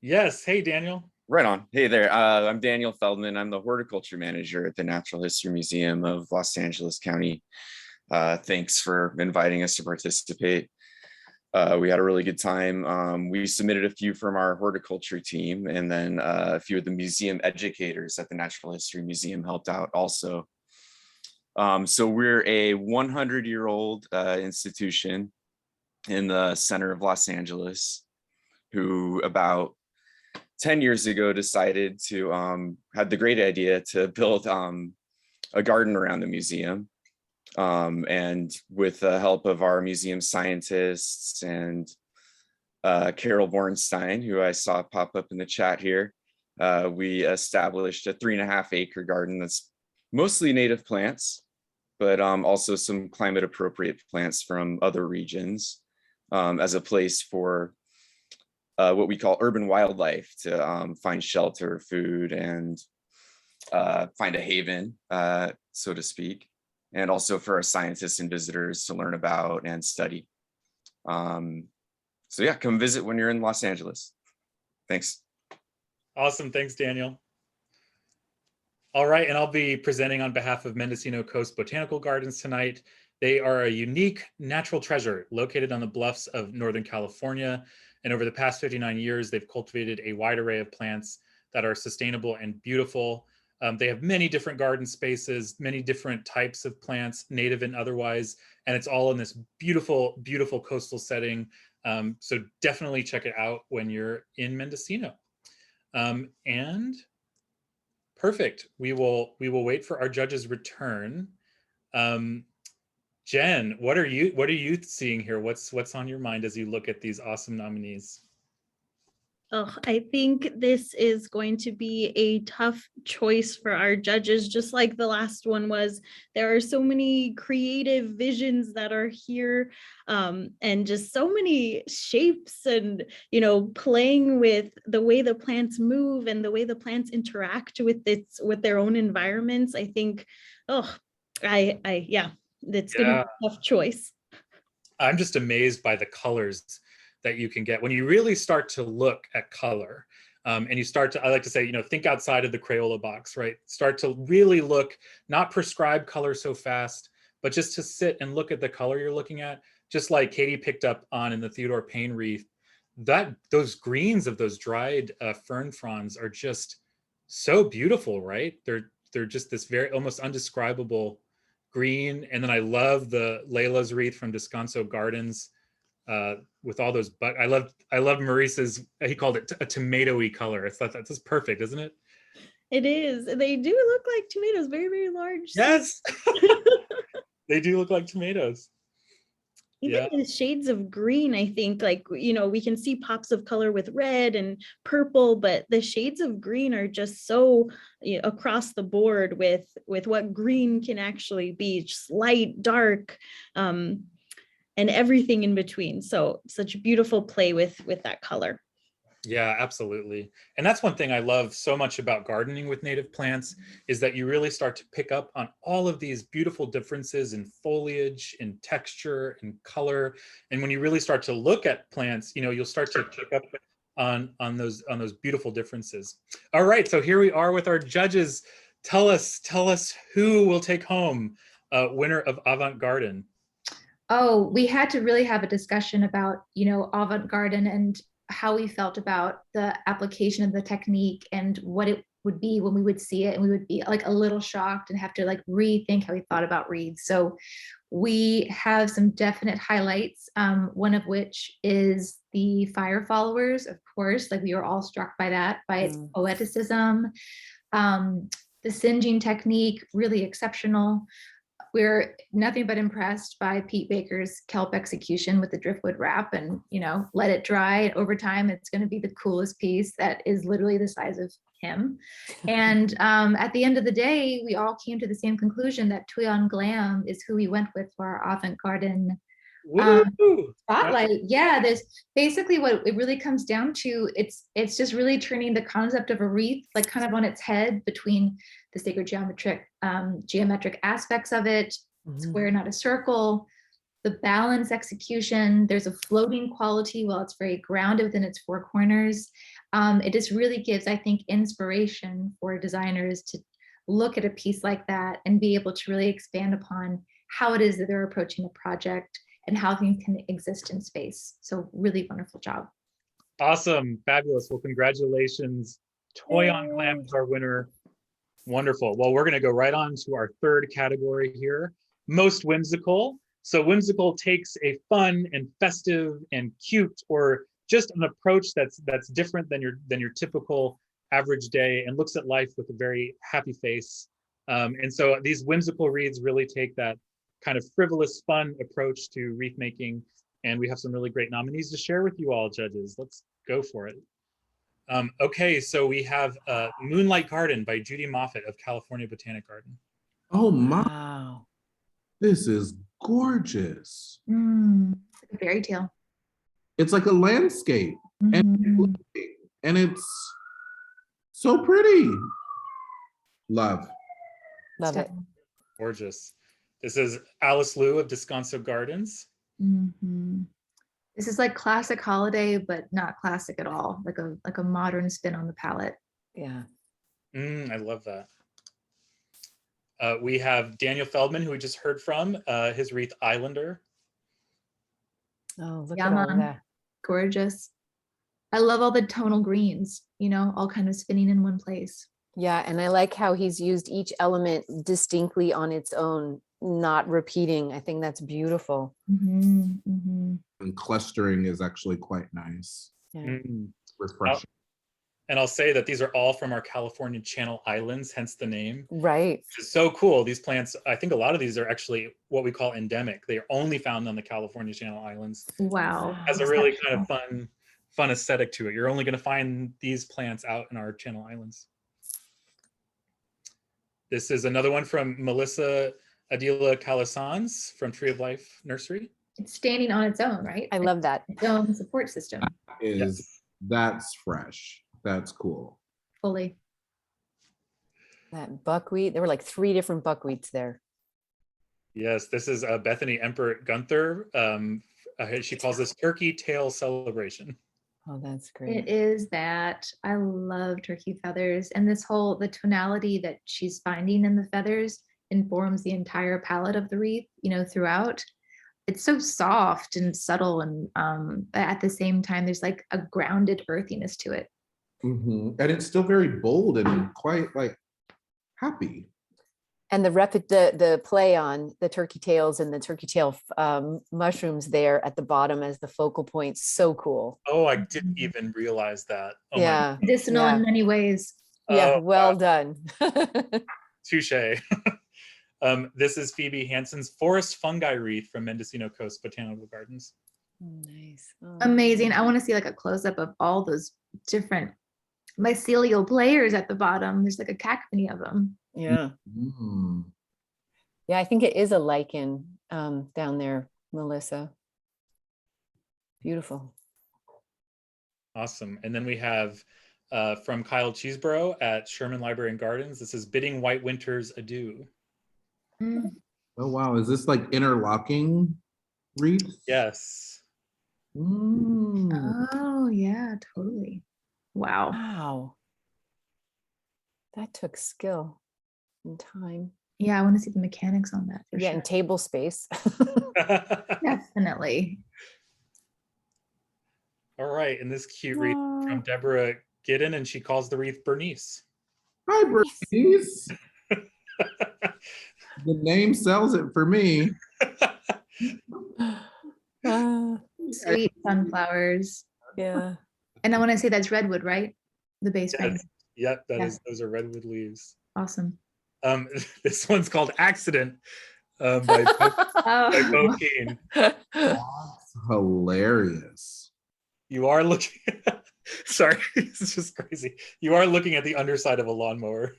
Yes, hey, Daniel. Right on. Hey there, I'm Daniel Feldman. I'm the horticulture manager at the Natural History Museum of Los Angeles County. Thanks for inviting us to participate. We had a really good time. We submitted a few from our horticulture team, and then a few of the museum educators at the Natural History Museum helped out also. So we're a 100-year-old institution in the center of Los Angeles, who about 10 years ago decided to had the great idea to build a garden around the museum. And with the help of our museum scientists and Carol Bornstein, who I saw pop up in the chat here, we established a 3.5-acre garden that's mostly native plants, but also some climate appropriate plants from other regions, as a place for what we call urban wildlife to find shelter, food, and find a haven, so to speak, and also for our scientists and visitors to learn about and study. So yeah, come visit when you're in Los Angeles. Thanks. Awesome, thanks, Daniel. All right, and I'll be presenting on behalf of Mendocino Coast Botanical Gardens tonight. They are a unique natural treasure located on the bluffs of Northern California. And over the past 59 years, they've cultivated a wide array of plants that are sustainable and beautiful. They have many different garden spaces, many different types of plants, native and otherwise, and it's all in this beautiful, beautiful coastal setting. So definitely check it out when you're in Mendocino. And perfect. We will wait for our judge's return. Jen, what are you seeing here? What's on your mind as you look at these awesome nominees? Oh, I think this is going to be a tough choice for our judges, just like the last one was. There are so many creative visions that are here, and just so many shapes and, playing with the way the plants move and the way the plants interact with their own environments. I think, it's going to be a tough choice. I'm just amazed by the colors that you can get when you really start to look at color, and you start to, I like to say, think outside of the Crayola box, right? Start to really look, not prescribe color so fast, but just to sit and look at the color you're looking at, just like Katie picked up on in the Theodore Payne wreath. Those greens of those dried fern fronds are just so beautiful, right? They're just this very almost undescribable green. And then I love the Layla's wreath from Descanso Gardens, with all those, but I love Maurice's, he called it a tomatoey color. I thought that's just perfect, isn't it? It is. They do look like tomatoes, very, very large. Yes. They do look like tomatoes. Even the shades of green, I think, we can see pops of color with red and purple, but the shades of green are just so across the board with what green can actually be, just light, dark, and everything in between. So such beautiful play with that color. Yeah, absolutely. And that's one thing I love so much about gardening with native plants, is that you really start to pick up on all of these beautiful differences in foliage, in texture, in color. And when you really start to look at plants, you'll start to pick up on those beautiful differences. All right, so here we are with our judges. Tell us who will take home winner of avant-garde. Oh, we had to really have a discussion about, avant-garde and how we felt about the application of the technique and what it would be when we would see it, and we would be like a little shocked and have to like rethink how we thought about wreaths. So we have some definite highlights, one of which is the fire followers, of course, like we were all struck by that, by its poeticism. The singeing technique, really exceptional. We're nothing but impressed by Pete Baker's kelp execution with the driftwood wrap, and let it dry. Over time, it's going to be the coolest piece that is literally the size of him. And at the end of the day, we all came to the same conclusion that Tuyon Glam is who we went with for our avant-garde spotlight. Yeah, there's basically what it really comes down to. It's just really turning the concept of a wreath like kind of on its head between the sacred geometric aspects of it, square, not a circle, the balance execution. There's a floating quality while it's very grounded within its four corners. It just really gives, I think, inspiration for designers to look at a piece like that and be able to really expand upon how it is that they're approaching a project and how things can exist in space. So really wonderful job. Awesome, fabulous. Well, congratulations. Tuyon Glam is our winner. Wonderful. Well, we're going to go right on to our third category here, most whimsical. So whimsical takes a fun and festive and cute, or just an approach that's different than your typical average day, and looks at life with a very happy face. And so these whimsical wreaths really take that kind of frivolous, fun approach to wreath making. And we have some really great nominees to share with you all, judges. Let's go for it. Okay, so we have Moonlight Garden by Judy Moffett of California Botanic Garden. Oh my, Wow. this is gorgeous. It's like a fairy tale. It's like a landscape, Mhm. and it's so pretty. Love. Love it. Gorgeous. This is Alice Liu of Descanso Gardens. Mhm. This is like classic holiday, but not classic at all. Like a modern spin on the palette. Yeah. I love that. We have Daniel Feldman, who we just heard from, his wreath Islander. Oh, look Yeah, at all man. that. Gorgeous. I love all the tonal greens, you know, all kind of spinning in one place. Yeah, and I like how he's used each element distinctly on its own, not repeating. I think that's beautiful. Mhm, mhm. And clustering is actually quite nice. Yeah. Refreshing. And I'll say that these are all from our California Channel Islands, hence the name. Right. Which is so cool. These plants, I think a lot of these are actually what we call endemic. They are only found on the California Channel Islands. Wow. Has a really kind of fun aesthetic to it. You're only going to find these plants out in our Channel Islands. This is another one from Melissa Adila Calasanz from Tree of Life Nursery. It's standing on its own, right? I love that. Its own support system. That's fresh. That's cool. Fully. That buckwheat. There were like 3 different buckwheats there. Yes, this is Bethany Emperor Gunther. She calls this Turkey Tail Celebration. Oh, that's great. It is that. I love turkey feathers, and the tonality that she's finding in the feathers informs the entire palette of the wreath, you know, throughout. It's so soft and subtle, and at the same time, there's like a grounded earthiness to it. And it's still very bold and quite like happy. And the play on the turkey tails and the turkey tail mushrooms there at the bottom as the focal point, so cool. Oh, I didn't even realize that. Oh Yeah. Medicinal in many ways. Yeah, Oh, well wow. done. Touche. This is Phoebe Hansen's Forest Fungi Wreath from Mendocino Coast Botanical Gardens. Nice. Oh. Amazing. I want to see like a close-up of all those different mycelial players at the bottom. There's like a cacophony of them. Yeah. Yeah, I think it is a lichen down there, Melissa. Beautiful. Awesome. And then we have from Kyle Cheeseborough at Sherman Library and Gardens. This is Bidding White Winter's Adieu. Oh, wow. Is this like interlocking wreaths? Yes. Oh, yeah, totally. Wow. Wow. That took skill and time. Yeah, I want to see the mechanics on that. For Yeah, sure. and table space. Definitely. All right. And this cute wreath from Deborah Giddon, and she calls the wreath Bernice. Hi, Bernice. The name sells it for me. Sweet sunflowers. Yeah. And I want to say that's redwood, right? The base frame. Yep, those are redwood leaves. Awesome. This one's called Accident by Bo Keen. That's hilarious. You are looking, sorry, it's just crazy. You are looking at the underside of a lawnmower.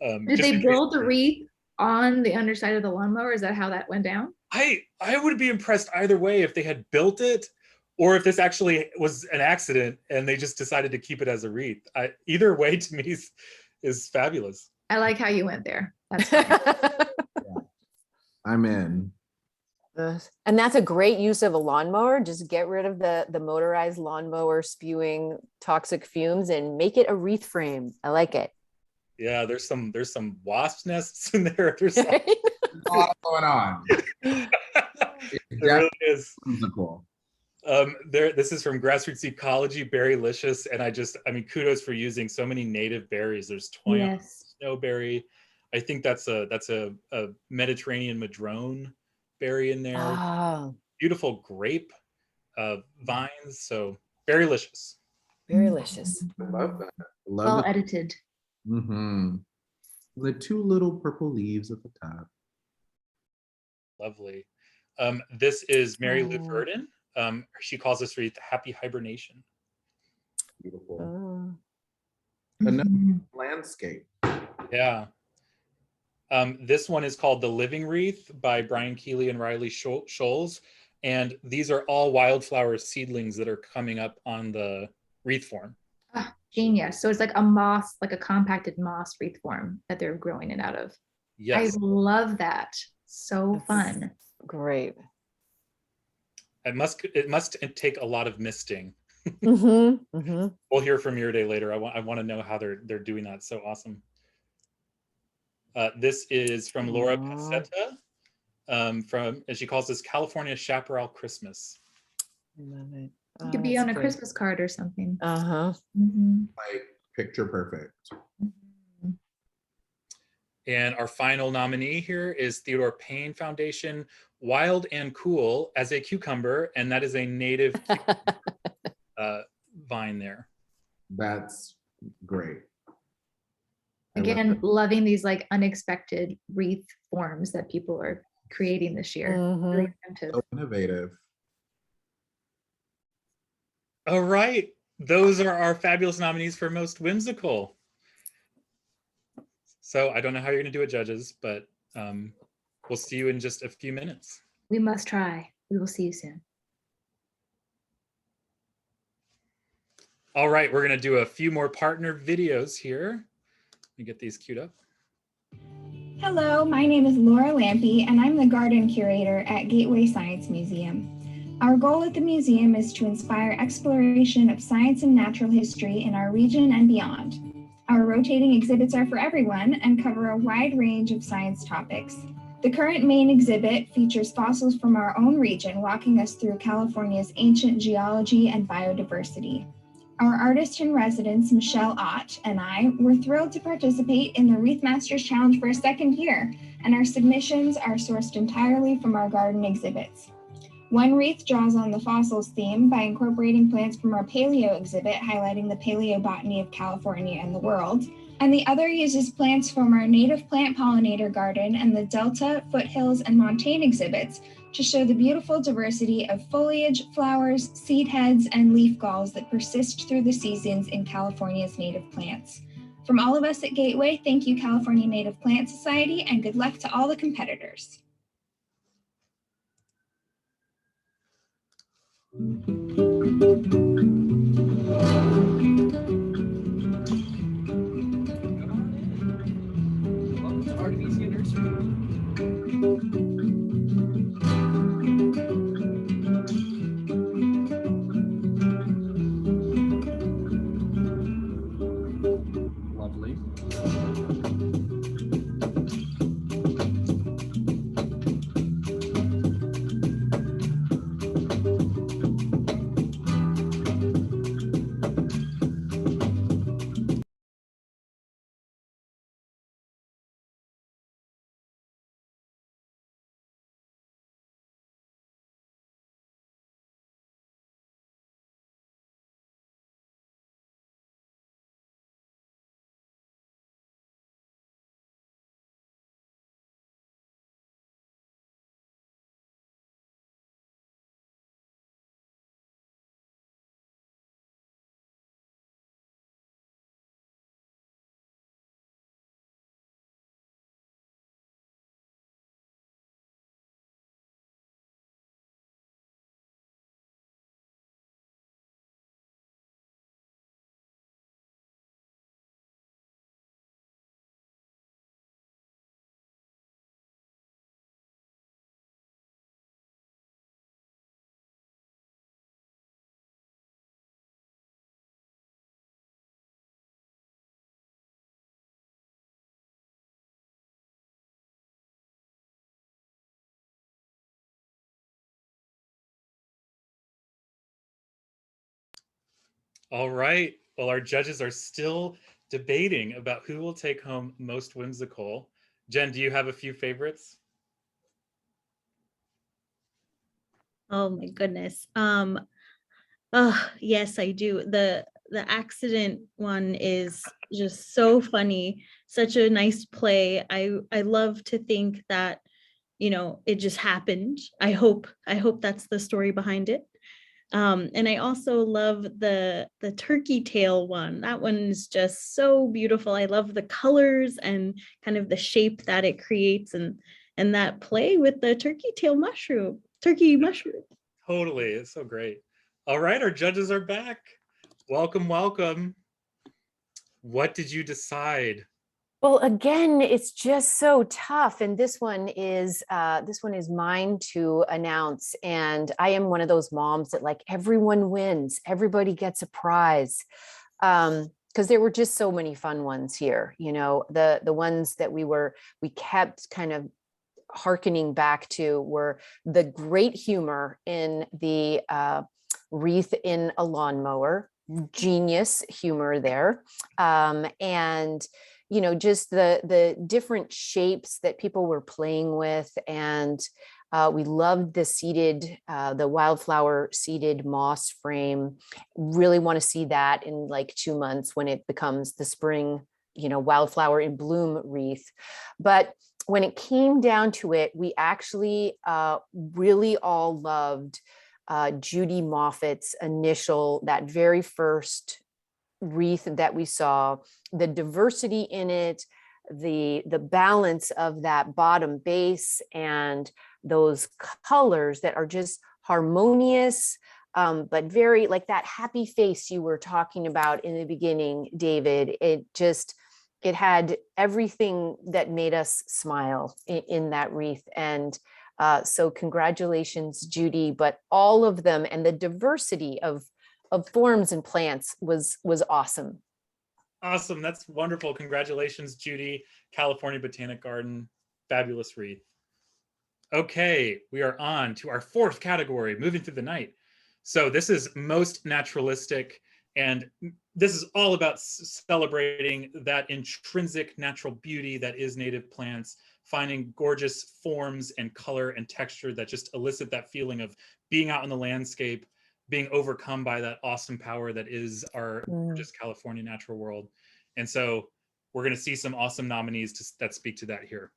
Did they build the wreath on the underside of the lawnmower? Is that how that went down? I would be impressed either way if they had built it or if this actually was an accident and they just decided to keep it as a wreath. Either way to me is fabulous. I like how you went there. That's fine. I'm in. And that's a great use of a lawnmower. Just get rid of the motorized lawnmower spewing toxic fumes and make it a wreath frame. I like it. Yeah, there's some wasp nests in there. There's a lot going on. There really is. Whimsical. This is from Grassroots Ecology, Berrylicious, and I mean, kudos for using so many native berries. There's 20. Yes. snowberry. I think that's a Mediterranean madrone berry in there. Ah, Beautiful grape vines. So very delicious. very delicious. I love that. I love Well the, edited. the two little purple leaves at the top. Lovely. This is Mary Lou Oh. Verdon. She calls this wreath Happy Hibernation. Beautiful. Oh. Another Mhm. landscape. Yeah. This one is called The Living Wreath by Brian Keeley and Riley Scholes. And these are all wildflower seedlings that are coming up on the wreath form. Ah, genius. So it's like a moss, like a compacted moss wreath form that they're growing it out of. Yes. I love that. So That's fun. Great. It must take a lot of misting. Mm-hmm. We'll hear from Day later. I want to know how they're doing that. So awesome. This is from Laura Aw. Pacetta, from, as she calls this, California Chaparral Christmas. Love it. It Oh, could be that's on a great. Christmas card or something. Uh-huh. Mhm. Like picture perfect. Mhm. And our final nominee here is Theodore Payne Foundation, Wild and Cool as a Cucumber, and that is a native vine there. That's great. I love Again, loving these like unexpected wreath forms that people are creating this year. Mhm. Really it. inventive. So innovative. All right, those are our fabulous nominees for Most Whimsical. So I don't know how you're going to do it, judges, but we'll see you in just a few minutes. We must try. We will see you soon. All right, we're going to do a few more partner videos here. Let me get these queued up. Hello, my name is Laura Lampe, and I'm the garden curator at Gateway Science Museum. Our goal at the museum is to inspire exploration of science and natural history in our region and beyond. Our rotating exhibits are for everyone and cover a wide range of science topics. The current main exhibit features fossils from our own region, walking us through California's ancient geology and biodiversity. Our artist in residence, Michelle Ott, and I were thrilled to participate in the Wreath Masters Challenge for a second year, and our submissions are sourced entirely from our garden exhibits. One wreath draws on the fossils theme by incorporating plants from our paleo exhibit, highlighting the paleobotany of California and the world, and the other uses plants from our native plant pollinator garden and the Delta, Foothills, and Montane exhibits to show the beautiful diversity of foliage, flowers, seed heads, and leaf galls that persist through the seasons in California's native plants. From all of us at Gateway, thank you, California Native Plant Society, and good luck to all the competitors. Welcome to Artemisia Nursery. Lovely. All right. Well, our judges are still debating about who will take home most whimsical. Jen, do you have a few favorites? Oh my goodness. Oh, yes, I do. The accident one is just so funny, such a nice play. I love to think that, you know, it just happened. I hope that's the story behind it. And I also love the turkey tail one. That one is just so beautiful. I love the colors and kind of the shape that it creates, and that play with the turkey mushroom. Totally, it's so great. All right, our judges are back. Welcome, welcome. What did you decide? Well, again, it's just so tough, and this one is mine to announce. And I am one of those moms that, like, everyone wins, everybody gets a prize, because there were just so many fun ones here. You know, the ones that we kept kind of hearkening back to were the great humor in the wreath in a lawnmower, genius humor there, and you know, just the different shapes that people were playing with. And we loved the wildflower seeded moss frame. Really want to see that in like 2 months when it becomes the spring, you know, wildflower in bloom wreath. But when it came down to it, we actually really all loved Judy Moffat's that very first wreath that we saw, the diversity in it, the balance of that bottom base and those colors that are just harmonious, but very like that happy face you were talking about in the beginning, David. It had everything that made us smile in that wreath. And so congratulations, Judy, but all of them and the diversity of forms and plants was awesome. Awesome, that's wonderful. Congratulations, Judy, California Botanic Garden, fabulous wreath. Okay, we are on to our fourth category, moving through the night. So this is most naturalistic, and this is all about celebrating that intrinsic natural beauty that is native plants, finding gorgeous forms and color and texture that just elicit that feeling of being out in the landscape, being overcome by that awesome power that is our just California natural world. And so we're going to see some awesome nominees that speak to that here.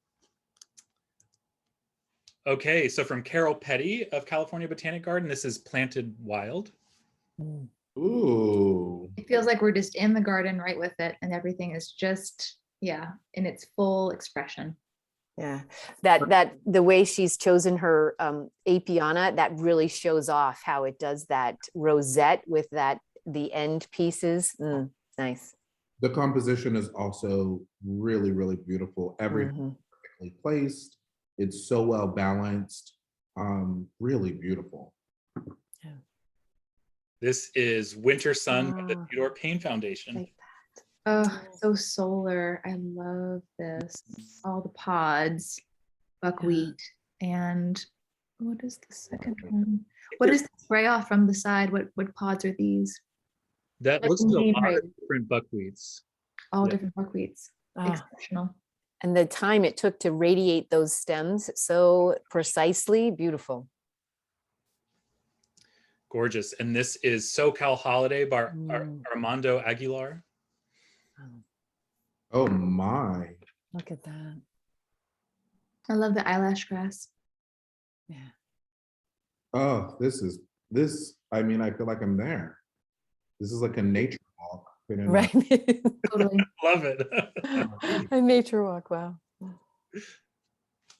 Okay, so from Carol Petty of California Botanic Garden, this is Planted Wild. Ooh. It feels like we're just in the garden right with it, and everything is just, yeah, in its full expression. Yeah, that the way she's chosen her apiana, that really shows off how it does that rosette with the end pieces. Nice. The composition is also really, really beautiful. Everything perfectly placed. It's so well balanced. Really beautiful. Yeah. This is Winter Sun by the Theodore Payne Foundation. Like Oh, so solar. I love this. All the pods, buckwheat, and what is the second one? What is the spray off from the side? What pods are these? That looks like a lot of different buckwheats. All different buckwheats. Exceptional. And the time it took to radiate those stems so precisely, beautiful. Gorgeous. And this is SoCal Holiday by Armando Aguilar. Oh my. Look at that. I love the eyelash grass. Yeah. Oh, I mean, I feel like I'm there. This is like a nature walk. Right. Totally. Love it. A nature walk, wow.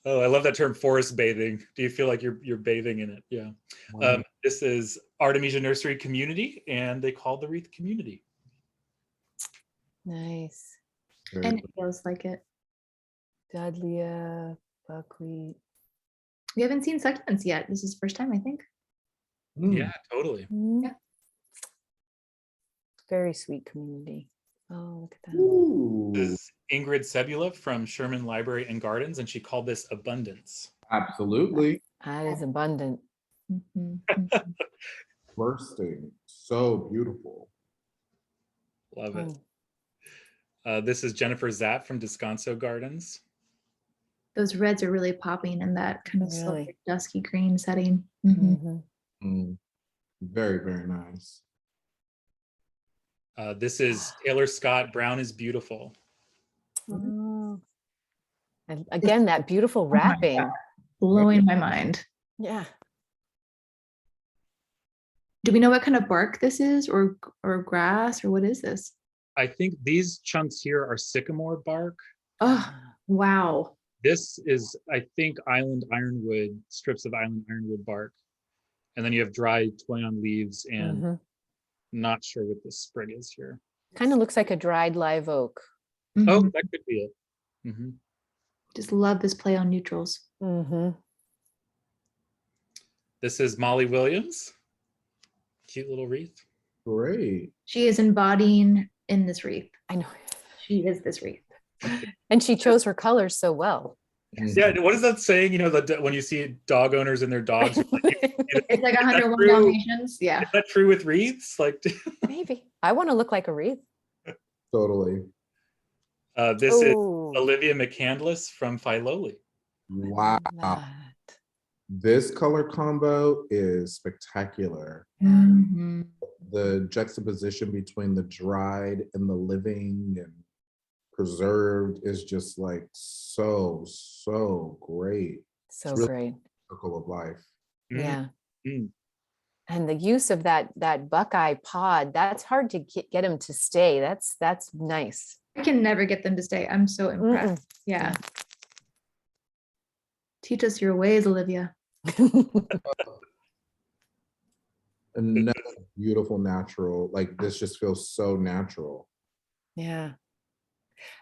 Oh, I love that term, forest bathing. Do you feel like you're bathing in it? Yeah. Wow. This is Artemisia Nursery Community, and they call the wreath Community. Nice. And it feels like it. Dahlia, buckwheat. We haven't seen succulents yet. This is the first time, I think. Yeah, totally. Yeah. Very sweet community. Oh, look at that. Ooh. This is Ingrid Sebula from Sherman Library and Gardens, and she called this Abundance. Absolutely. That is abundant. Bursting. So beautiful. Love it. This is Jennifer Zapp from Descanso Gardens. Those reds are really popping in that kind of Really? silver dusky green setting. Mhm. Very, very nice. This is Taylor Scott, Brown is Beautiful. Oh. And again, that beautiful Oh my wrapping. God. Blowing my mind. Yeah. Do we know what kind of bark this is, or grass, or what is this? I think these chunks here are sycamore bark. Oh, wow. This is, I think, island ironwood, strips of island ironwood bark. And then you have dry toyon leaves and not sure what this sprig is here. Kind of looks like a dried live oak. Oh, that could be it. Just love this play on neutrals. This is Molly Williams. Cute little wreath. Great. She is embodying in this wreath. I know. She is this wreath. And she chose her colors so well. Yeah, what is that saying? You know, that when you see dog owners and their dogs, It's like 101 true? Dalmatians. Yeah. Is that true with wreaths? Like, Maybe. I want to look like a wreath. Totally. this is Olivia McCandless from Philoli. Wow. This color combo is spectacular. The juxtaposition between the dried and the living and preserved is just like so great. So it's really great. Circle of life. Yeah. And the use of that buckeye pod, that's hard to get them to stay. That's nice. I can never get them to stay. I'm so impressed. Yeah. Teach us your ways, Olivia. Another beautiful natural, like this just feels so natural. Yeah.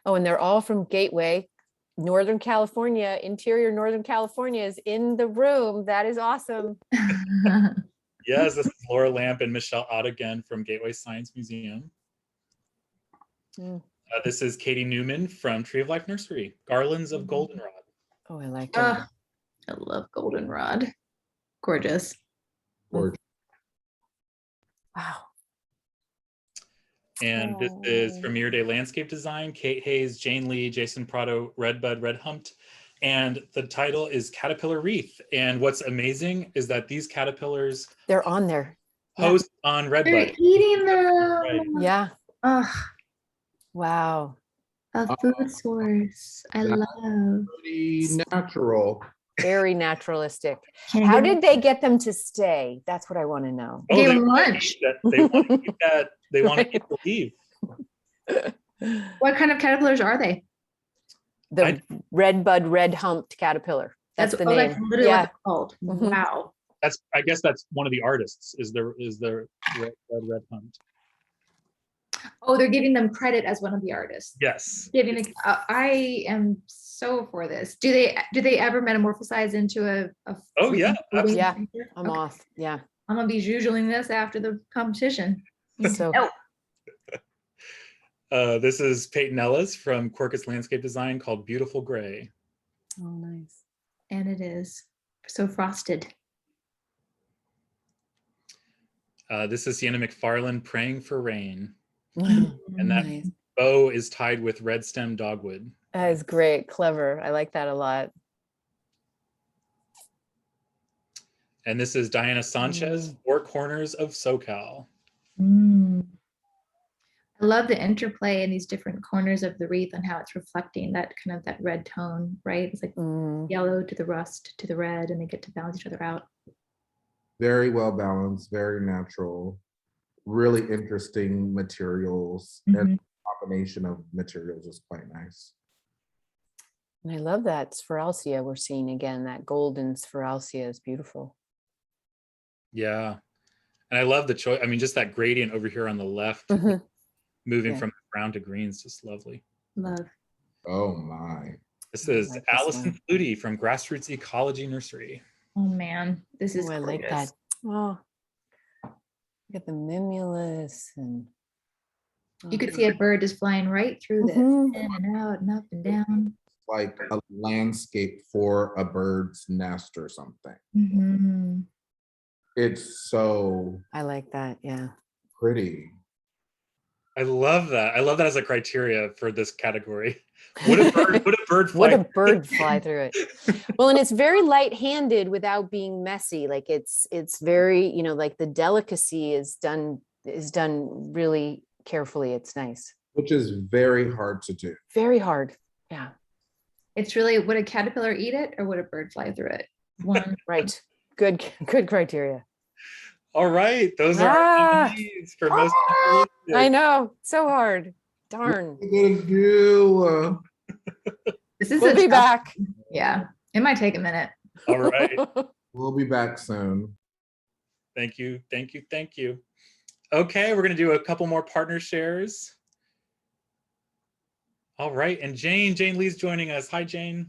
Oh, and they're all from Gateway, Northern California. Interior Northern California is in the room. That is awesome. Yes, this is Laura Lamp and Michelle Ott again from Gateway Science Museum. This is Katie Newman from Tree of Life Nursery, Garlands of Goldenrod. Oh, I like that. I love goldenrod. Gorgeous. Gorgeous. Wow. And this is Premier Day Landscape Design, Kate Hayes, Jane Lee, Jason Prado, Redbud, Red Humped. And the title is Caterpillar Wreath. And what's amazing is that these caterpillars, they're on there. Host on Redbud. They're eating them. Right. Yeah. Oh, wow. A food source. I love. Pretty natural. Very naturalistic. Can I How get- did they get them to stay? That's what I want to know. Oh, Gave them lunch. They want to keep that. They want to keep the leaf. What kind of caterpillars are they? The redbud, red humped caterpillar. That's the name. That's literally Yeah. what they're called. Mhm. Wow. I guess that's one of the artists. Is the red humped? Oh, they're giving them credit as one of the artists. Yes. I am so for this. Do they ever metamorphosize into a Oh yeah, absolutely. Yeah. creature? A Okay. moth. Yeah. I'm gonna be jujuling this after the competition. So Oh, This is Peyton Ellis from Quercus Landscape Design called Beautiful Gray. oh, nice. and it is so frosted. This is Sienna McFarland, Praying for Rain. And that Nice. bow is tied with red stem dogwood. That is great. Clever. I like that a lot. And this is Diana Sanchez, Four Corners of SoCal. I love the interplay in these different corners of the wreath and how it's reflecting that kind of that red tone, right? It's like yellow to the rust to the red, and they get to balance each other out. Very well balanced, very natural, really interesting materials, and the combination of materials is quite nice. And I love that Sphaeralsia we're seeing again. That golden Sphaeralsia is beautiful. Yeah. And I love the choice. I mean, just that gradient over here on the left, moving from brown to green is just lovely. Love. Oh my. This is like this Allison Flutie from Grassroots Ecology Nursery. Oh man, this is I like that. Oh, look at the mimulus and You could see a bird just flying right through this, in and out and up and down. Like a landscape for a bird's nest or something. Mhm. It's so I like that. Yeah. pretty. I love that. I love that as a criteria for this category. Would a bird fly? Would a bird fly through it? Well, and it's very light-handed without being messy. Like it's very, you know, like the delicacy is done really carefully. It's nice. Which is very hard to do. Very hard. Yeah. It's really, would a caterpillar eat it or would a bird fly through it? One. Right. Good criteria. All right. Those are our nominees for most. I know. So hard. Darn. What are you gonna do? We'll be back. Yeah. It might take a minute. All right. We'll be back soon. Thank you. Thank you. Thank you. Okay, we're going to do a couple more partner shares. All right. And Jane Lee's joining us. Hi, Jane.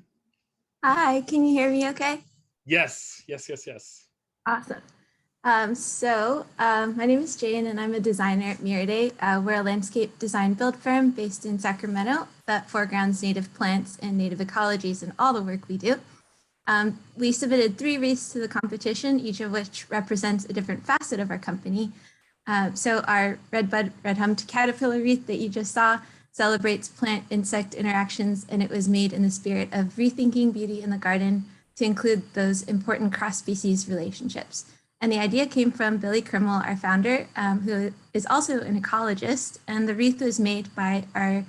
Hi, can you hear me okay? Yes. Awesome. My name is Jane and I'm a designer at Miraday. We're a landscape design build firm based in Sacramento that foregrounds native plants and native ecologies in all the work we do. We submitted 3 wreaths to the competition, each of which represents a different facet of our company. So our Redbud Red-Humped Caterpillar wreath that you just saw celebrates plant-insect interactions, and it was made in the spirit of rethinking beauty in the garden to include those important cross-species relationships. And the idea came from Billy Krimmel, our founder, who is also an ecologist, and the wreath was made by our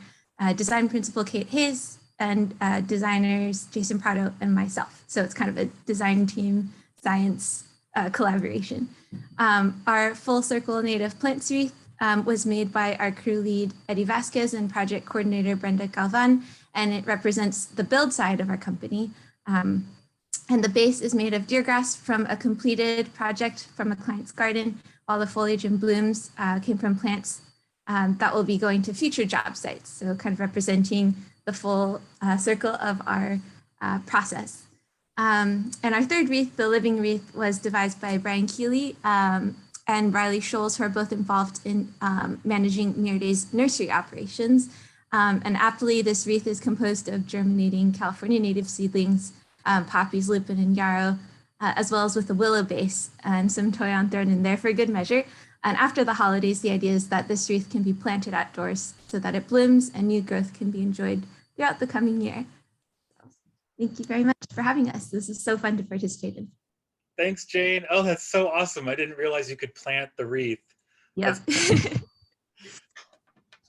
design principal, Kate Hayes, and designers Jason Prado and myself. So it's kind of a design team science collaboration. Our full circle native plants wreath was made by our crew lead, Eddie Vasquez, and project coordinator, Brenda Galvan, and it represents the build side of our company. And the base is made of deer grass from a completed project from a client's garden, while the foliage and blooms came from plants that will be going to future job sites. So kind of representing the full circle of our process. And our third wreath, the living wreath, was devised by Brian Keeley and Riley Scholes, who are both involved in managing Miraday's nursery operations. And aptly, this wreath is composed of germinating California native seedlings, poppies, lupin, and yarrow, as well as with a willow base and some toyon thrown in there for good measure. And after the holidays, the idea is that this wreath can be planted outdoors so that it blooms and new growth can be enjoyed throughout the coming year. So, thank you very much for having us. This is so fun to participate in. Thanks, Jane. Oh, that's so awesome. I didn't realize you could plant the wreath. Yep.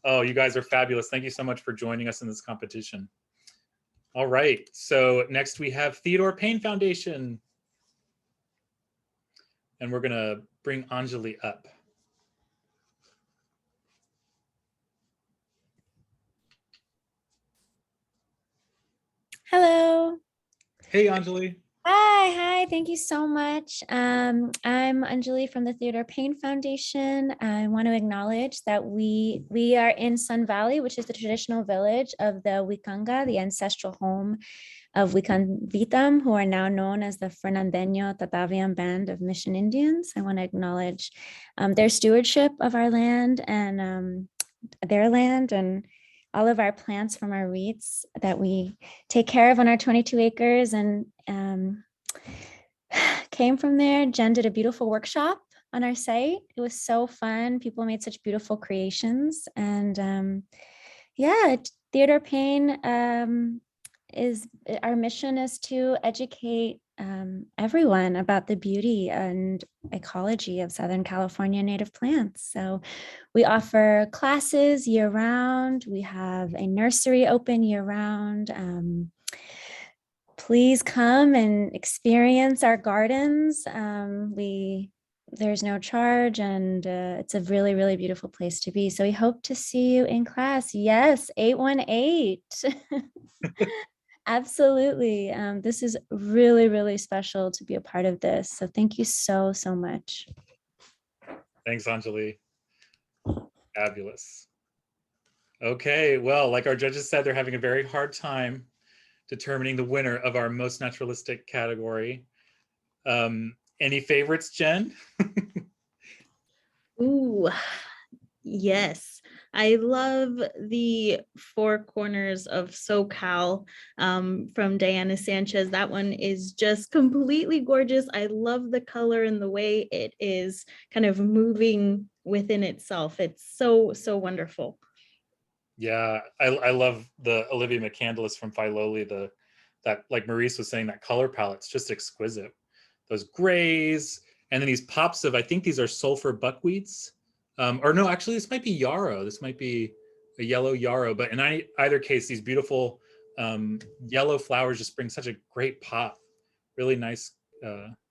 Oh, you guys are fabulous. Thank you so much for joining us in this competition. All right, so next we have Theodore Payne Foundation. And we're gonna bring Anjali up. Hello. Hey, Anjali. Hi, thank you so much. I'm Anjali from the Theodore Payne Foundation. I want to acknowledge that we are in Sun Valley, which is the traditional village of the Wikanga, the ancestral home of Wikanvitam, who are now known as the Fernandeño Tatavian Band of Mission Indians. I want to acknowledge their stewardship of our land and their land and all of our plants from our wreaths that we take care of on our 22 acres and came from there. Jen did a beautiful workshop on our site. It was so fun. People made such beautiful creations. And yeah, Theodore Payne is, our mission is to educate everyone about the beauty and ecology of Southern California native plants. So we offer classes year round. We have a nursery open year round. Please come and experience our gardens. There's no charge and it's a really, really beautiful place to be. So we hope to see you in class. Yes, 818. Absolutely. This is really, really special to be a part of this. So thank you so, so much. Thanks, Anjali. Fabulous. Okay, well, like our judges said, they're having a very hard time determining the winner of our most naturalistic category. Any favorites, Jen? Ooh, yes. I love the Four Corners of SoCal from Diana Sanchez. That one is just completely gorgeous. I love the color and the way it is kind of moving within itself. It's so, so wonderful. Yeah, I love the Olivia McCandless from Philoli, that, like Maurice was saying, that color palette's just exquisite. Those grays, and then these pops of, I think these are sulfur buckwheats. Or no, actually this might be yarrow. This might be a yellow yarrow, but in either case, these beautiful yellow flowers just bring such a great pop. Really nice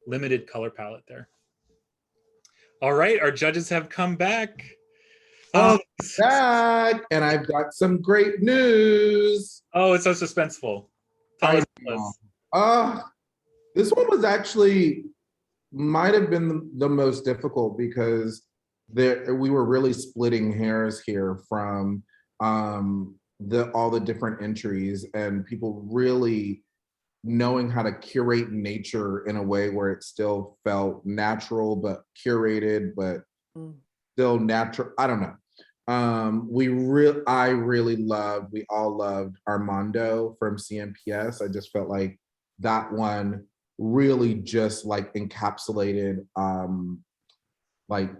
limited color palette there. All right, our judges have come back. I'm back, and I've got some great news. Oh, it's so suspenseful. Tell us. This one was actually, might have been the most difficult because we were really splitting hairs here from all the different entries and people really knowing how to curate nature in a way where it still felt natural, but curated, but still natural. I don't know. We all loved Armando from CMPS. I just felt like that one really just like encapsulated like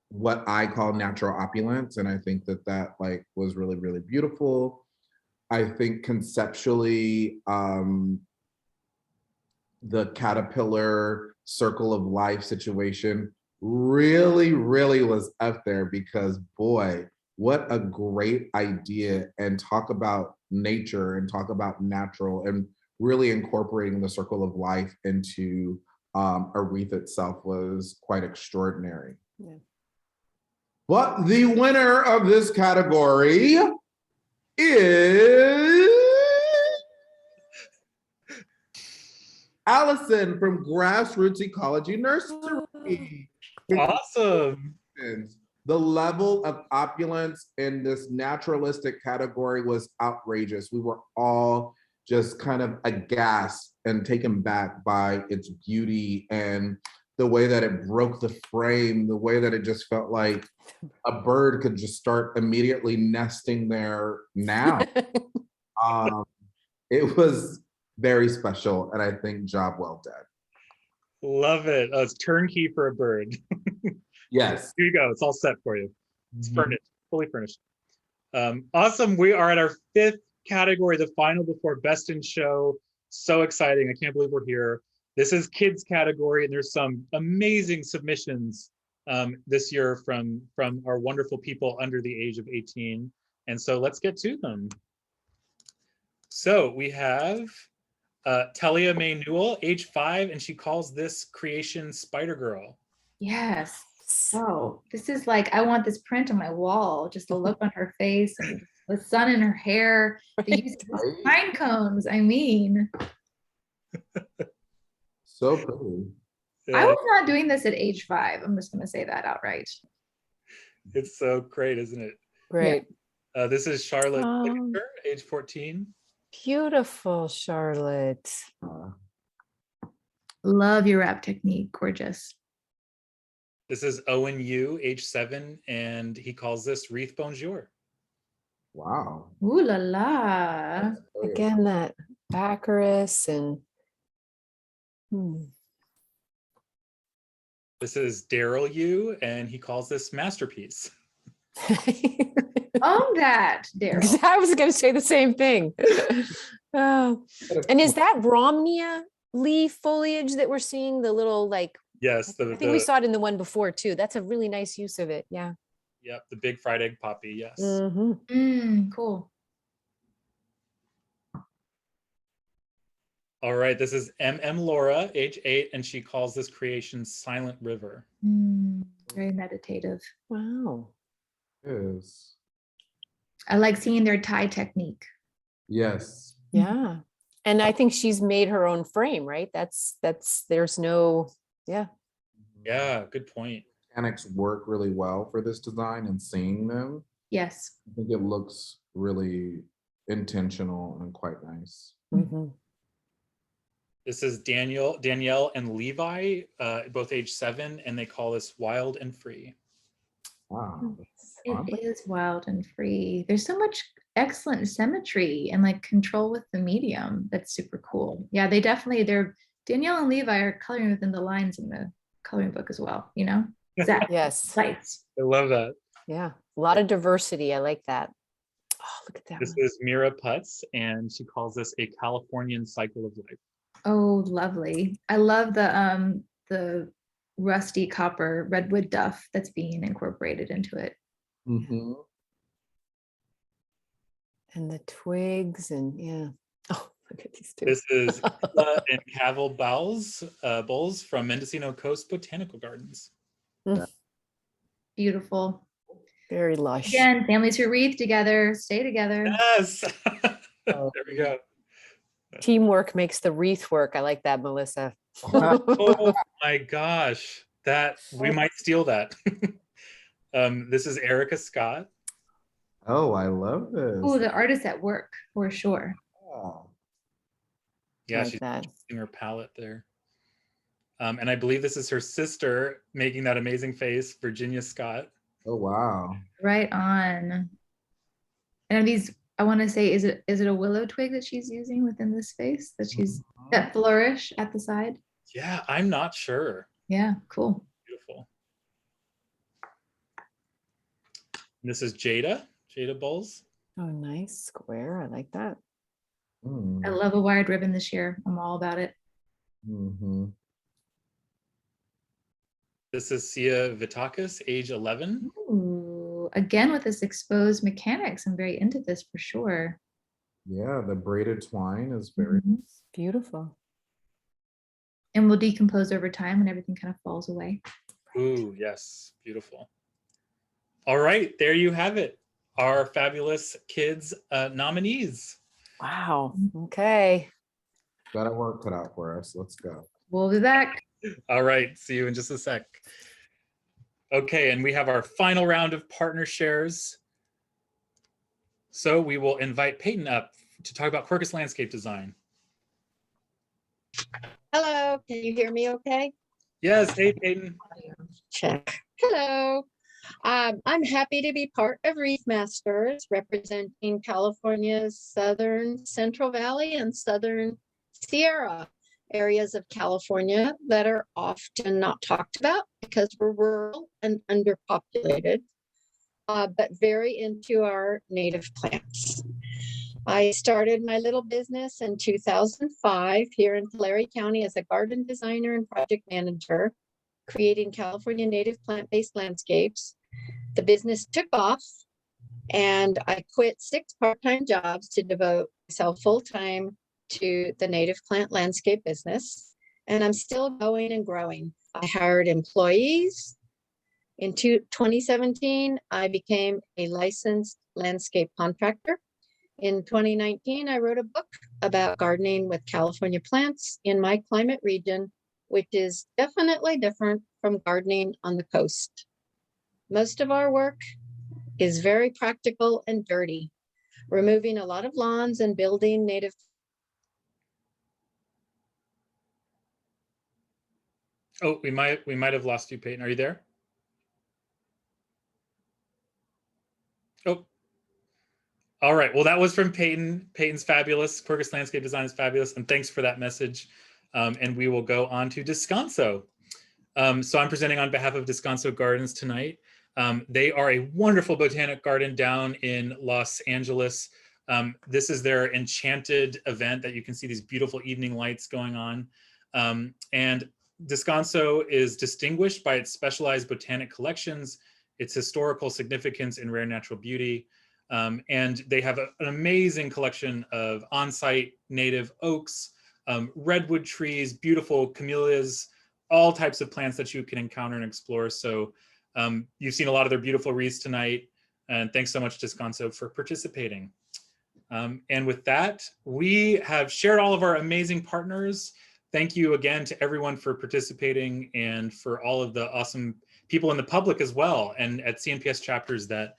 what I call natural opulence. And I think that like was really, really beautiful. I think conceptually, the caterpillar circle of life situation really, really was up there because boy, what a great idea. And talk about nature and talk about natural and really incorporating the circle of life into a wreath itself was quite extraordinary. Yeah. But the winner of this category is Allison from Grassroots Ecology Nursery. Awesome. The level of opulence in this naturalistic category was outrageous. We were all just kind of aghast and taken back by its beauty and the way that it broke the frame, the way that it just felt like a bird could just start immediately nesting there now. It was very special, and I think job well done. Love it. Oh, it's turnkey for a bird. Yes. Here you go. It's all set for you. It's furnished, fully furnished. Awesome. We are at our 5th category, the final before Best in Show. So exciting. I can't believe we're here. This is kids category, and there's some amazing submissions this year from our wonderful people under the age of 18. And so let's get to them. So we have Talia May Newell, age 5, and she calls this creation Spider Girl. Yes. Oh, this is like, I want this print on my wall, just the look on her face and the sun in her hair, the use of those pine cones. I mean, so pretty. Yeah. I was not doing this at age 5. I'm just going to say that outright. It's so great, isn't it? Great. Yeah. This is Charlotte, age 14. Beautiful, Charlotte. Love your wrap technique. Gorgeous. This is Owen Yu, age 7, and he calls this Wreath Bonjour. Wow. Ooh la la. Again, that Baccharis and This is Daryl Yu, and he calls this Masterpiece. Own that, Daryl. I was going to say the same thing. Oh. And is that Romnia leaf foliage that we're seeing? The little like, yes, I think we saw it in the one before too. That's a really nice use of it. Yeah. Yep, the big fried egg poppy. Yes. Cool. All right, this is MM Laura, age 8, and she calls this creation Silent River. Very meditative. Wow. Yes. I like seeing their tie technique. Yes. Yeah. And I think she's made her own frame, right? There's no, yeah. Yeah, good point. Mechanics work really well for this design and seeing them. Yes. I think it looks really intentional and quite nice. This is Danielle and Levi, both age 7, and they call this Wild and Free. Wow. It is wild and free. There's so much excellent symmetry and like control with the medium. That's super cool. Yeah, Danielle and Levi are coloring within the lines in the coloring book as well, you know? Exactly. Yes. Lights. I love that. Yeah. A lot of diversity. I like that. Oh, look at that This one. is Mira Putz, and she calls this a Californian cycle of life. Oh, lovely. I love the rusty copper redwood duff that's being incorporated into it. Mhm. And the twigs and yeah. Oh, look at these two. This is Isla and Cavil Bowls from Mendocino Coast Botanical Gardens. Beautiful. Very lush. Again, families who wreath together, stay together. Yes. There we go. Teamwork makes the wreath work. I like that, Melissa. Oh my gosh. That we might steal that. This is Erica Scott. Oh, I love this. Oh, the artist at work for sure. Oh. Yeah, Like she's that. using her palette there. And I believe this is her sister making that amazing face, Virginia Scott. Oh, wow. Right on. And are these, I want to say, is it a willow twig that she's using within this space that flourish at the side? Yeah, I'm not sure. Yeah, cool. Beautiful. And this is Jada Bowles. Oh, nice square. I like that. I love a wired ribbon this year. I'm all about it. Mm-hmm. This is Sia Vitakis, age 11. Ooh, again with this exposed mechanics. I'm very into this for sure. Yeah, the braided twine is very beautiful. And will decompose over time when everything kind of falls away. Ooh, yes, beautiful. All right, there you have it. Our fabulous kids nominees. Wow. Okay. Got our work cut out for us. Let's go. We'll be back. All right, see you in just a sec. Okay, and we have our final round of partner shares. So we will invite Peyton up to talk about Quercus landscape design. Hello, can you hear me okay? Yes, hey Peyton. Check. Hello. I'm happy to be part of Wreath Masters, representing California's Southern Central Valley and Southern Sierra areas of California that are often not talked about because we're rural and underpopulated, but very into our native plants. I started my little business in 2005 here in Tulare County as a garden designer and project manager, creating California native plant-based landscapes. The business took off and I quit 6 part-time jobs to devote myself full-time to the native plant landscape business. And I'm still going and growing. I hired employees. In 2017, I became a licensed landscape contractor. In 2019, I wrote a book about gardening with California plants in my climate region, which is definitely different from gardening on the coast. Most of our work is very practical and dirty, removing a lot of lawns and building native. Oh, we might have lost you, Peyton. Are you there? Oh. All right. Well, that was from Peyton. Peyton's fabulous. Quercus landscape design is fabulous, and thanks for that message. And we will go on to Descanso. So I'm presenting on behalf of Descanso Gardens tonight. They are a wonderful botanic garden down in Los Angeles. This is their enchanted event that you can see these beautiful evening lights going on. And Descanso is distinguished by its specialized botanic collections, its historical significance in rare natural beauty, and they have an amazing collection of on-site native oaks, redwood trees, beautiful camellias, all types of plants that you can encounter and explore. So you've seen a lot of their beautiful wreaths tonight, and thanks so much, Descanso, for participating. And with that, we have shared all of our amazing partners. Thank you again to everyone for participating and for all of the awesome people in the public as well, and at CNPS chapters that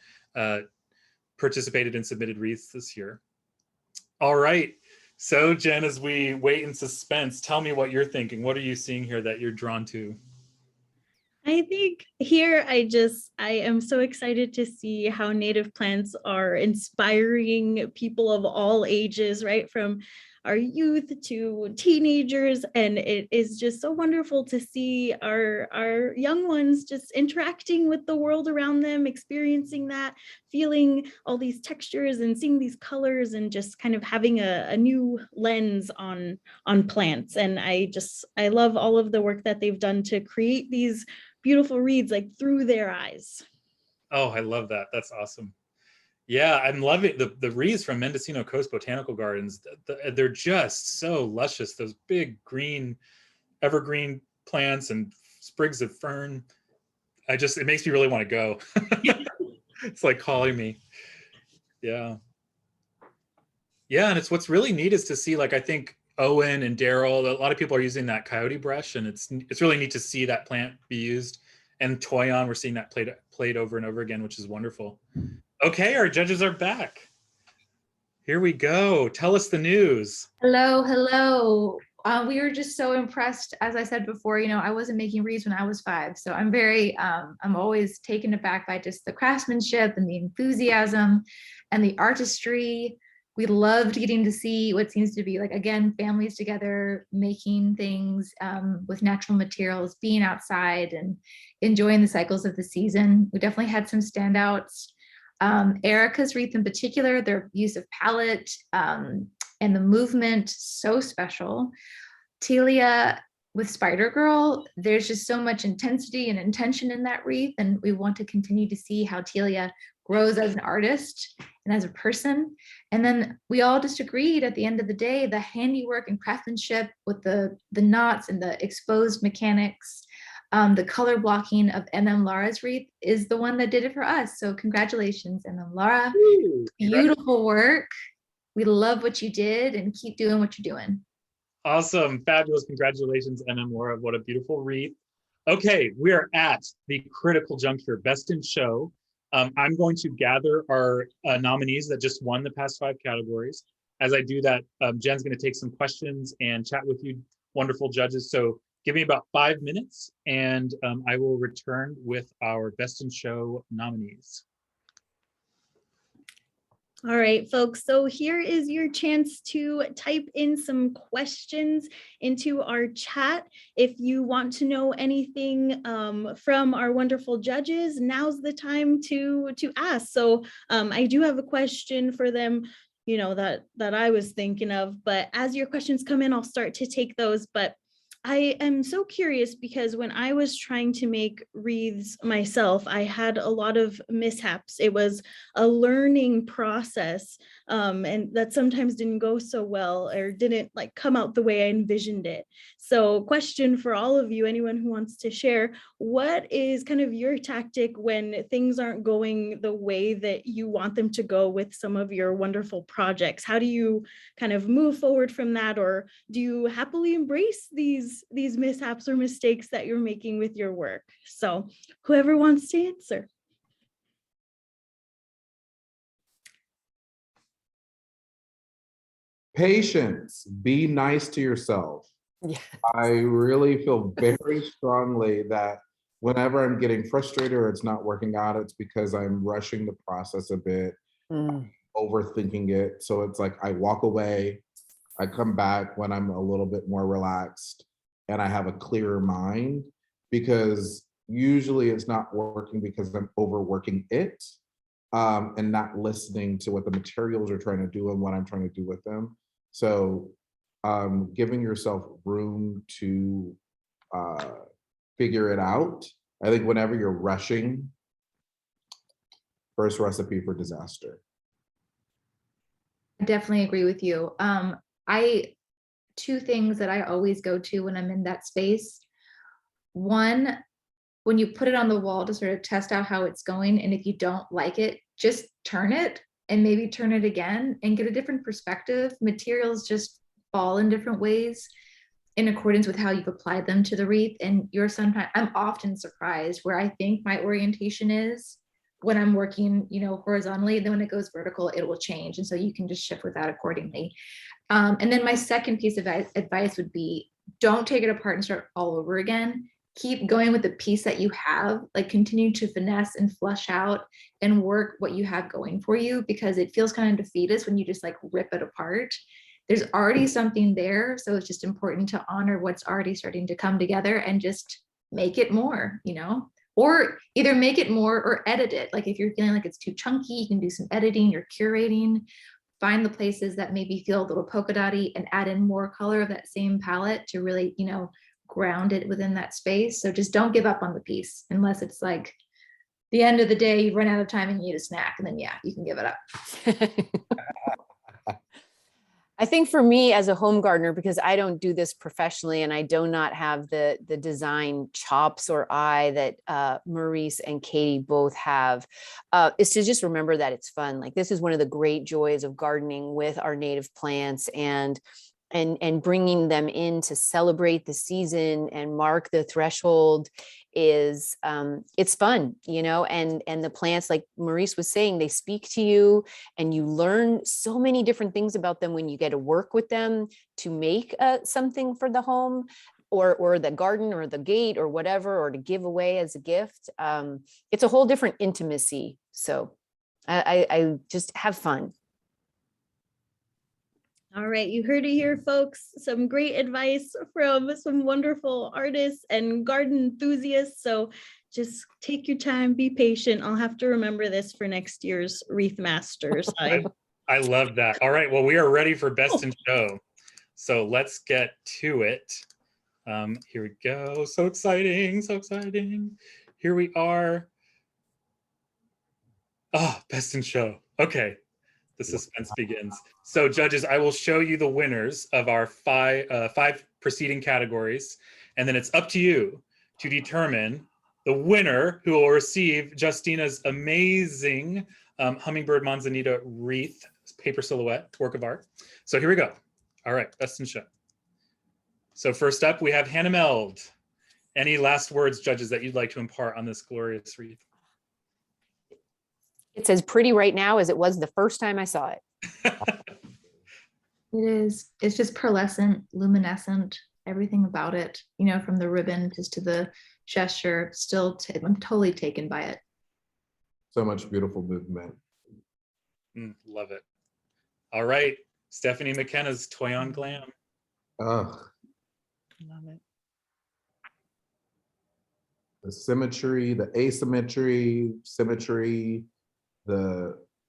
participated and submitted wreaths this year. All right, so Jen, as we wait in suspense, tell me what you're thinking. What are you seeing here that you're drawn to? I think here I am so excited to see how native plants are inspiring people of all ages, right? From our youth to teenagers, and it is just so wonderful to see our young ones just interacting with the world around them, experiencing that, feeling all these textures and seeing these colors, and just kind of having a new lens on plants. And I love all of the work that they've done to create these beautiful wreaths like through their eyes. Oh, I love that. That's awesome. Yeah, I'm loving the wreaths from Mendocino Coast Botanical Gardens. They're just so luscious. Those big green, evergreen plants and sprigs of fern. It makes me really want to go. It's like calling me. Yeah. Yeah, and what's really neat is to see, like, I think Owen and Daryl, a lot of people are using that coyote brush, and it's really neat to see that plant be used. And Toyon, we're seeing that played over and over again, which is wonderful. Okay, our judges are back. Here we go. Tell us the news. Hello, hello. We were just so impressed. As I said before, I wasn't making wreaths when I was 5. So I'm always taken aback by just the craftsmanship and the enthusiasm and the artistry. We loved getting to see what seems to be, like, again, families together, making things with natural materials, being outside and enjoying the cycles of the season. We definitely had some standouts. Erica's wreath in particular, their use of palette and the movement, so special. Telia with Spider Girl, there's just so much intensity and intention in that wreath, and we want to continue to see how Telia grows as an artist and as a person. And then we all just agreed at the end of the day, the handiwork and craftsmanship with the knots and the exposed mechanics, the color blocking of Laura's wreath is the one that did it for us. So congratulations, Laura. Ooh, beautiful work. We love what you did, and keep doing what you're doing. Awesome, fabulous, congratulations, Laura. What a beautiful wreath. Okay, we are at the critical juncture, best in show. I'm going to gather our nominees that just won the past 5 categories. As I do that, Jen's going to take some questions and chat with you, wonderful judges. So give me about 5 minutes, and I will return with our best in show nominees. All right, folks, so here is your chance to type in some questions into our chat. If you want to know anything from our wonderful judges, now's the time to ask. So I do have a question for them, that I was thinking of, but as your questions come in, I'll start to take those. But I am so curious because when I was trying to make wreaths myself, I had a lot of mishaps. It was a learning process, and that sometimes didn't go so well or didn't come out the way I envisioned it. So question for all of you, anyone who wants to share, what is kind of your tactic when things aren't going the way that you want them to go with some of your wonderful projects? How do you kind of move forward from that, or do you happily embrace these mishaps or mistakes that you're making with your work? So whoever wants to answer. Patience, be nice to yourself. Yeah. I really feel very strongly that whenever I'm getting frustrated or it's not working out, it's because I'm rushing the process a bit, overthinking it. So it's like I walk away, I come back when I'm a little bit more relaxed and I have a clearer mind, because usually it's not working because I'm overworking it and not listening to what the materials are trying to do and what I'm trying to do with them. So giving yourself room to figure it out. I think whenever you're rushing, first recipe for disaster. I definitely agree with you. Two things that I always go to when I'm in that space. One, when you put it on the wall to sort of test out how it's going, and if you don't like it, just turn it and maybe turn it again and get a different perspective. Materials just fall in different ways in accordance with how you've applied them to the wreath. And I'm often surprised where I think my orientation is when I'm working, horizontally. Then when it goes vertical, it will change. And so you can just shift with that accordingly. And then my second piece of advice would be, don't take it apart and start all over again. Keep going with the piece that you have, continue to finesse and flush out and work what you have going for you, because it feels kind of defeatist when you just rip it apart. there's already something there. So it's just important to honor what's already starting to come together and just make it more, you know, or either make it more or edit it. Like if you're feeling like it's too chunky, you can do some editing or curating, find the places that maybe feel a little polka dotty and add in more color of that same palette to really, you know, ground it within that space. So just don't give up on the piece unless it's like the end of the day, you run out of time and you need a snack, and then yeah, you can give it up. I think for me as a home gardener, because I don't do this professionally and I do not have the design chops or eye that Maurice and Katie both have, is to just remember that it's fun. Like this is one of the great joys of gardening with our native plants and bringing them in to celebrate the season and mark the threshold is it's fun, you know, and the plants, like Maurice was saying, they speak to you and you learn so many different things about them when you get to work with them to make something for the home or the garden or the gate or whatever, or to give away as a gift. It's a whole different intimacy. So I just have fun. All right, you heard it here, folks. Some great advice from some wonderful artists and garden enthusiasts. So just take your time, be patient. I'll have to remember this for next year's Wreath Masters. I love that. All right, well, we are ready for Best in Show. So let's get to it. Here we go. So exciting, so exciting. Here we are. Oh, Best in Show. Okay. The suspense begins. So judges, I will show you the winners of our five preceding categories, and then it's up to you to determine the winner who will receive Justina's amazing hummingbird manzanita wreath paper silhouette work of art. So here we go. All right, Best in Show. So first up, we have Hannah Meld. Any last words, judges, that you'd like to impart on this glorious wreath? It's as pretty right now as it was the first time I saw it. It is. It's just pearlescent, luminescent, everything about it, you know, from the ribbon just to the gesture. Still, I'm totally taken by it. So much beautiful movement. Love it. All right, Stephanie McKenna's Toy on Glam. Oh, Love it. The symmetry, the asymmetry, symmetry,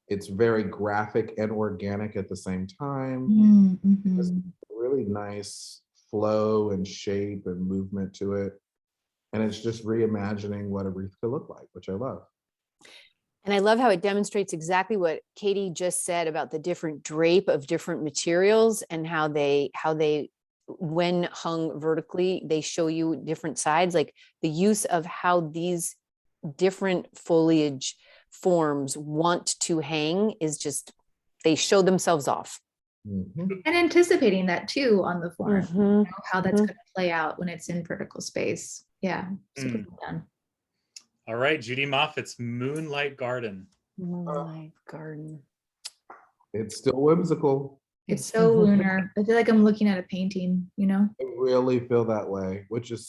it's very graphic and organic at the same time. Mm-hmm. There's really nice flow and shape and movement to it. And it's just reimagining what a wreath could look like, which I love. And I love how it demonstrates exactly what Katie just said about the different drape of different materials and how they, when hung vertically, they show you different sides, like the use of how these different foliage forms want to hang is just, they show themselves off. Mm-hmm. And anticipating that too on the form, Mm-hmm. you know, how that's going to play out when it's in vertical space. Yeah, super well done. All right, Judy Moffitt's Moonlight Garden. Moonlight Garden. It's still whimsical. It's so lunar. I feel like I'm looking at a painting, you know? I really feel that way, which is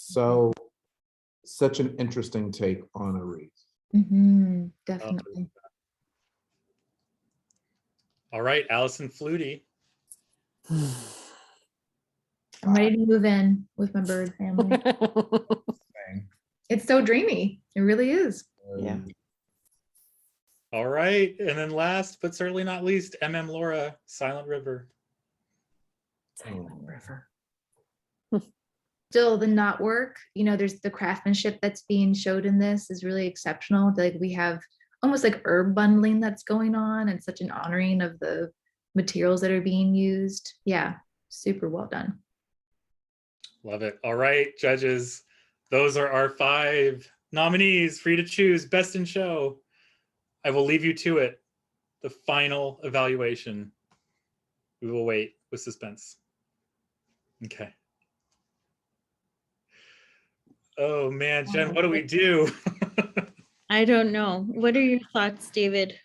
such an interesting take on a wreath. Mm-hmm, definitely. All right, Allison Flutie. I'm ready to move in with my bird family. It's so dreamy. It really is. Yeah. All right, and then last but certainly not least, MM Laura, Silent River. Silent River. Still the knot work, you know, there's the craftsmanship that's being showed in this is really exceptional. Like we have almost like herb bundling that's going on and such an honoring of the materials that are being used. Yeah, super well done. Love it. All right, judges, those are our 5 nominees for you to choose Best in Show. I will leave you to it. The final evaluation. We will wait with suspense. Okay. Oh man, Jen, what do we do? I don't know. What are your thoughts, David?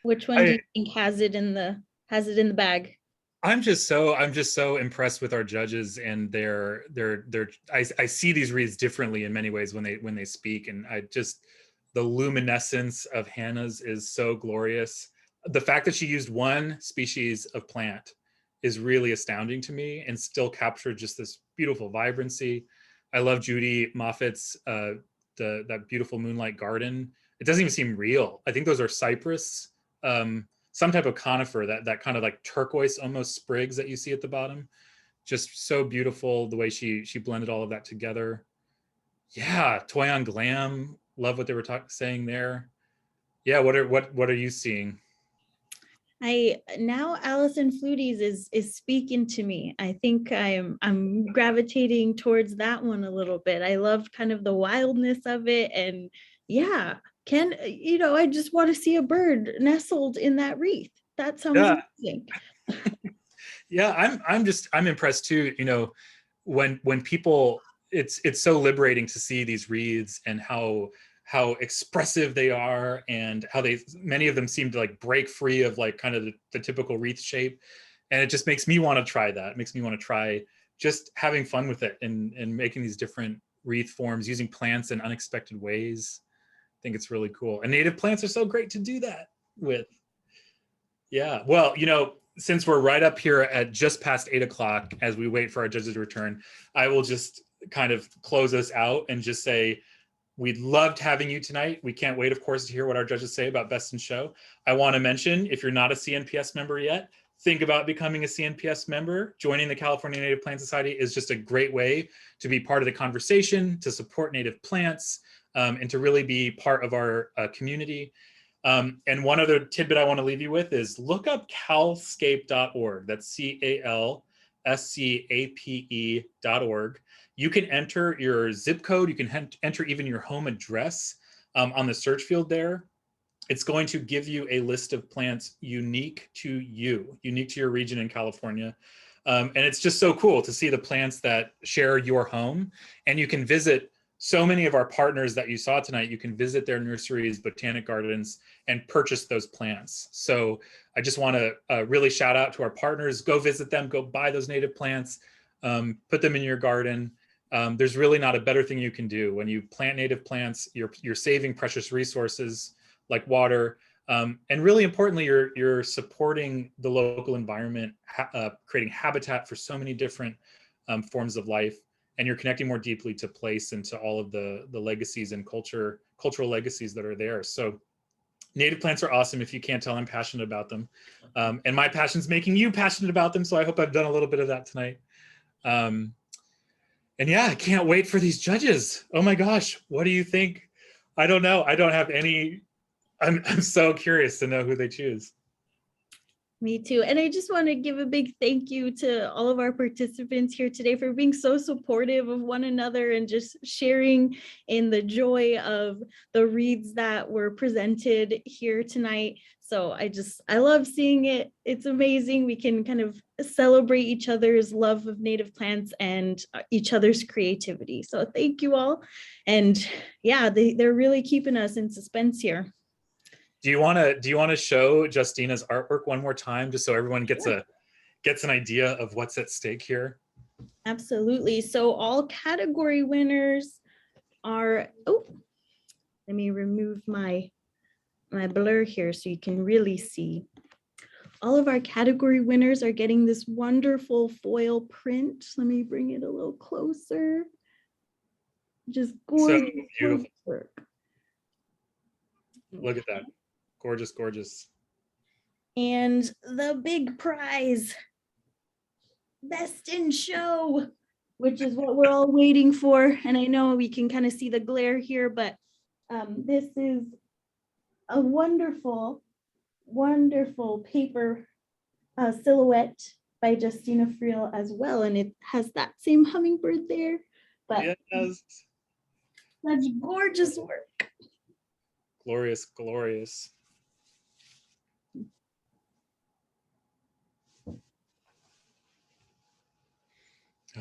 Which one do you think has it in the bag? I'm just so impressed with our judges and their I see these wreaths differently in many ways when they speak, and the luminescence of Hannah's is so glorious. The fact that she used one species of plant is really astounding to me and still captured just this beautiful vibrancy. I love Judy Moffat's that beautiful moonlight garden. It doesn't even seem real. I think those are cypress, some type of conifer, that kind of like turquoise almost sprigs that you see at the bottom. Just so beautiful the way she blended all of that together. Yeah, Toy on Glam. Love what they were saying there. Yeah, what are you seeing? Now Allison Fluties is speaking to me. I think I'm gravitating towards that one a little bit. I love kind of the wildness of it, and yeah, I just want to see a bird nestled in that wreath. That sounds amazing. Yeah, I'm impressed too. When people, it's so liberating to see these wreaths and how expressive they are, and how many of them seem to like break free of like kind of the typical wreath shape. And it just makes me want to try that. It makes me want to try just having fun with it and making these different wreath forms, using plants in unexpected ways. I think it's really cool. And native plants are so great to do that with. Yeah, well, since we're right up here at just past 8 o'clock as we wait for our judges to return, I will just kind of close us out and just say, we loved having you tonight. We can't wait, of course, to hear what our judges say about Best in Show. I want to mention, if you're not a CNPS member yet, think about becoming a CNPS member. Joining the California Native Plant Society is just a great way to be part of the conversation, to support native plants, and to really be part of our community. And one other tidbit I want to leave you with is look up calscape.org. That's CALSCAPE.org. You can enter your zip code. You can enter even your home address on the search field there. It's going to give you a list of plants unique to you, unique to your region in California. And it's just so cool to see the plants that share your home. And you can visit so many of our partners that you saw tonight. You can visit their nurseries, botanic gardens, and purchase those plants. So I just want to really shout out to our partners. Go visit them, go buy those native plants, put them in your garden. There's really not a better thing you can do. When you plant native plants, you're saving precious resources like water. And really importantly, you're supporting the local environment, creating habitat for so many different forms of life. And you're connecting more deeply to place and to all of the legacies and cultural legacies that are there. So native plants are awesome. If you can't tell, I'm passionate about them. And my passion's making you passionate about them. So I hope I've done a little bit of that tonight. And yeah, I can't wait for these judges. Oh my gosh, what do you think? I don't know. I don't have any, I'm so curious to know who they choose. Me too. And I just want to give a big thank you to all of our participants here today for being so supportive of one another and just sharing in the joy of the wreaths that were presented here tonight. So I love seeing it. It's amazing. We can kind of celebrate each other's love of native plants and each other's creativity. So thank you all. And yeah, they're really keeping us in suspense here. Do you want to show Justina's artwork one more time, just so everyone gets an idea of what's at stake here? Absolutely. So all category winners are, let me remove my blur here so you can really see. All of our category winners are getting this wonderful foil print. Let me bring it a little closer. Just gorgeous, so beautiful work. Look at that. Gorgeous, gorgeous. And the big prize, Best in Show, which is what we're all waiting for. And I know we can kind of see the glare here, but this is a wonderful, wonderful paper silhouette by Justina Friel as well. And it has that same hummingbird there, but yes, such gorgeous work. Glorious, glorious.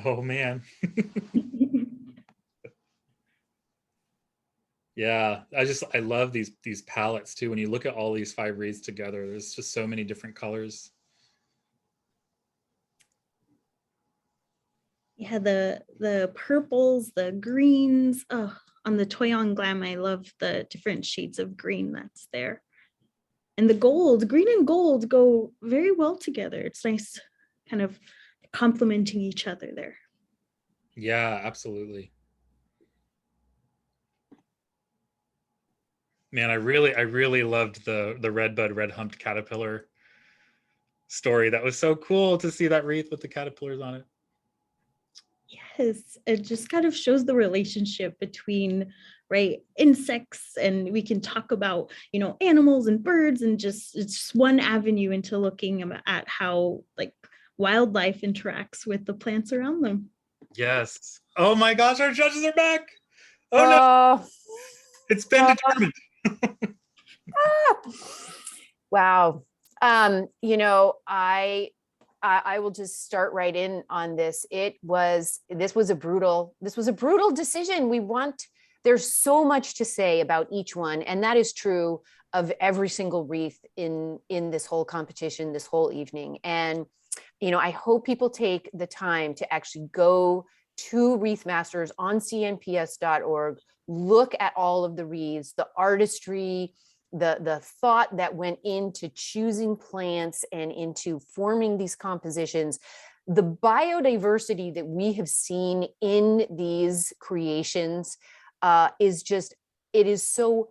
Oh man. Yeah, I love these palettes too. When you look at all these 5 wreaths together, there's just so many different colors. Yeah, the purples, the greens. Oh, on the Toy on Glam, I love the different shades of green that's there. And the gold, green and gold go very well together. It's nice kind of complementing each other there. Yeah, absolutely. Man, I really loved the redbud red humped caterpillar story. That was so cool to see that wreath with the caterpillars on it. Yes, it just kind of shows the relationship between, right, insects, and we can talk about, you know, animals and birds, and just it's one avenue into looking at how like wildlife interacts with the plants around them. Yes. Oh my gosh, our judges are back. Oh no, it's been determined. Wow. You know, I will just start right in on this. This was a brutal decision. There's so much to say about each one, and that is true of every single wreath in this whole competition, this whole evening. And, you know, I hope people take the time to actually go to Wreath Masters on cnps.org, look at all of the wreaths, the artistry, the thought that went into choosing plants and into forming these compositions. The biodiversity that we have seen in these creations it is so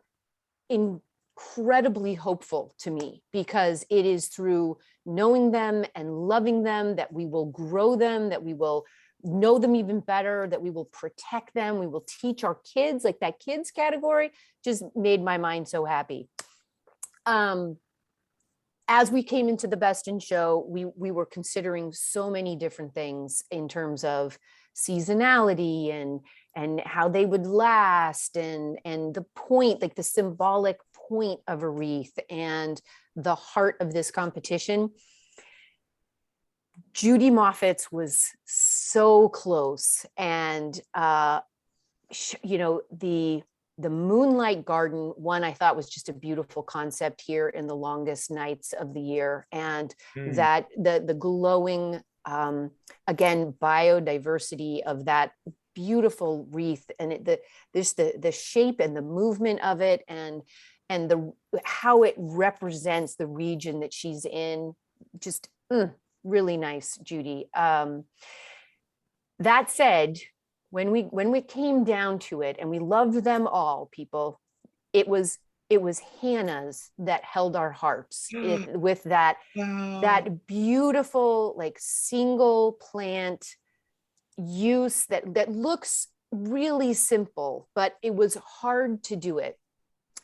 incredibly hopeful to me, because it is through knowing them and loving them that we will grow them, that we will know them even better, that we will protect them, we will teach our kids. Like that kids category just made my mind so happy. As we came into the Best in Show, we were considering so many different things in terms of seasonality and how they would last, and the point, like the symbolic point of a wreath and the heart of this competition. Judy Moffitt's was so close, and you know, the Moonlight Garden one I thought was just a beautiful concept here in the longest nights of the year, and that the glowing again biodiversity of that beautiful wreath, and the shape and the movement of it, and how it represents the region that she's in, just really nice, Judy. That said, when we came down to it, and we loved them all, people, it was Hannah's that held our hearts with that beautiful, like, single plant use that looks really simple, but it was hard to do it.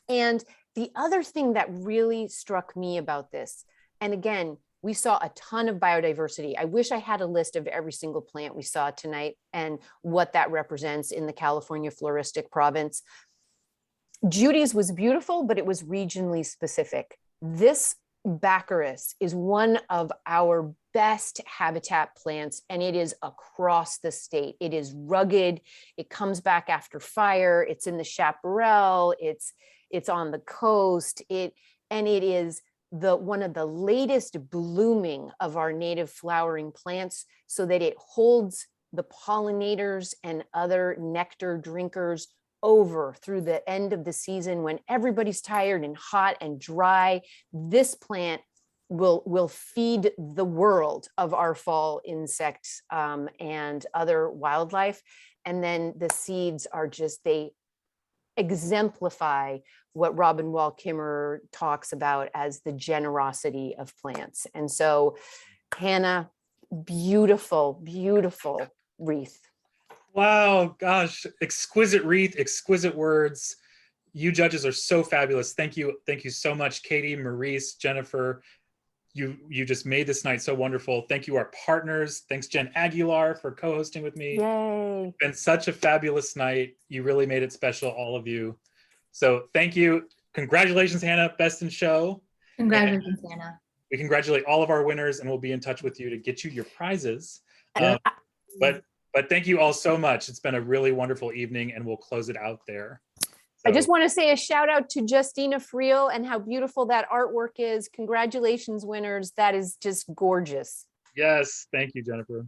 And the other thing that really struck me about this, and again, we saw a ton of biodiversity. I wish I had a list of every single plant we saw tonight and what that represents in the California floristic province. Judy's was beautiful, but it was regionally specific. This Baccharis is one of our best habitat plants, and it is across the state. It is rugged. It comes back after fire. It's in the chaparral. It's on the coast. And it is one of the latest blooming of our native flowering plants, so that it holds the pollinators and other nectar drinkers over through the end of the season when everybody's tired and hot and dry. This plant will feed the world of our fall insects and other wildlife. And then the seeds are just, they exemplify what Robin Wall Kimmerer talks about as the generosity of plants. And so, Hannah, beautiful, beautiful wreath. Wow, gosh, exquisite wreath, exquisite words. You judges are so fabulous. Thank you so much, Katie, Maurice, Jennifer. You just made this night so wonderful. Thank you, our partners. Thanks, Jen Aguilar, for co-hosting with me. Yay. It's been such a fabulous night. You really made it special, all of you. So thank you. Congratulations, Hannah, Best in Show. Congratulations, Hannah. We congratulate all of our winners, and we'll be in touch with you to get you your prizes. But thank you all so much. It's been a really wonderful evening, and we'll close it out there. I just want to say a shout out to Justina Friel and how beautiful that artwork is. Congratulations, winners. That is just gorgeous. Yes, thank you, Jennifer.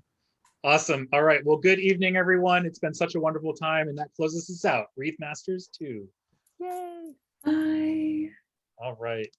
Awesome. All right. Well, good evening, everyone. It's been such a wonderful time, and that closes us out. Wreath Masters 2. Yay. Bye. All right.